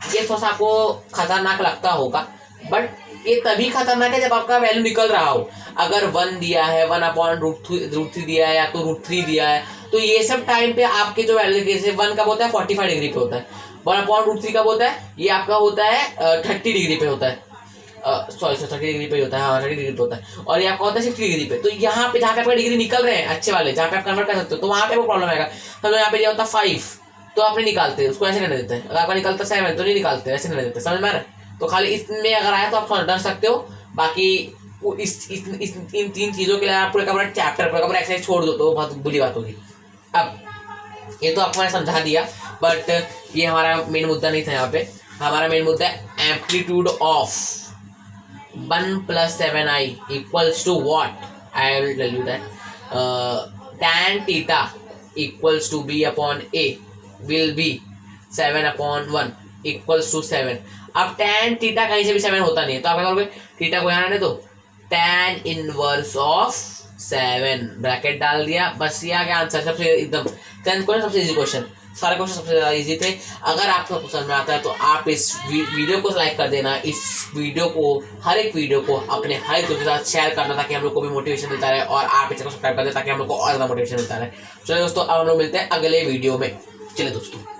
ये थोड़ा सा आपको खतरनाक लगता होगा, बट ये तभी खतरनाक है जब आपका वैल्यू निकल रहा हो। अगर 1 दिया है, 1/√3 दिया है या तो √3 दिया है, तो ये सब टाइम पे आपके जो वैल्यू जैसे 1 कब होता है 45 डिग्री पे होता है, 1/√3 कब होता है, ये आपका होता है 30 डिग्री पे होता है, सॉरी 30 डिग्री पे होता है, हाँ 30 डिग्री पे होता है, और ये आपका होता है 60 डिग्री पे। तो यहाँ पे जहाँ पे आपका डिग्री निकल रहे हैं अच्छे वाले, जहाँ पे आप कन्वर्ट कर सकते हो, तो वहाँ पे वो प्रॉब्लम आएगा। समझो यहाँ पे ये होता है 5, तो आप नहीं निकालते, उसको ऐसे रहने देते हैं। अगर आपका निकलता 7 तो नहीं निकालते, ऐसे रहने देते, समझ में आ रहा है। तो खाली इसमें अगर आया तो आप थोड़ा डर सकते हो, बाकी इन 3 चीजों के लिए आप पूरे का पूरा चैप्टर पूरा का पूरा एक्सरसाइज छोड़ दो तो बहुत बुरी बात होगी। अब ये तो आपको मैंने समझा दिया, बट ये हमारा मेन मुद्दा नहीं था। यहाँ पे हमारा मेन मुद्दा है amplitude of 1 + 7i equals to what? I will tell you that tan theta equals to b/a will be 7/1 equals to 7। अब tan थीटा कहीं से भी 7 होता नहीं है, तो आप क्या करोगे, थीटा को यहाँ रहने दो, tan इनवर्स ऑफ 7 ब्रैकेट डाल दिया, बस ये आ गया आंसर। सबसे एकदम 10th क्वेश्चन, सबसे इजी क्वेश्चन, सारे क्वेश्चन सबसे ज़्यादा इजी थे। अगर आपको समझ में आता है तो आप इस वीडियो को लाइक कर देना, इस वीडियो को, हर एक वीडियो को अपने हर एक दोस्त के साथ शेयर करना, ताकि हम लोग को भी मोटिवेशन मिलता रहे, और आप इस चैनल को सब्सक्राइब कर दें ताकि हम लोग को और ज़्यादा मोटिवेशन मिलता रहे। चलो दोस्तों, अब हम लोग मिलते हैं अगले वीडियो में। चलिए दोस्तों।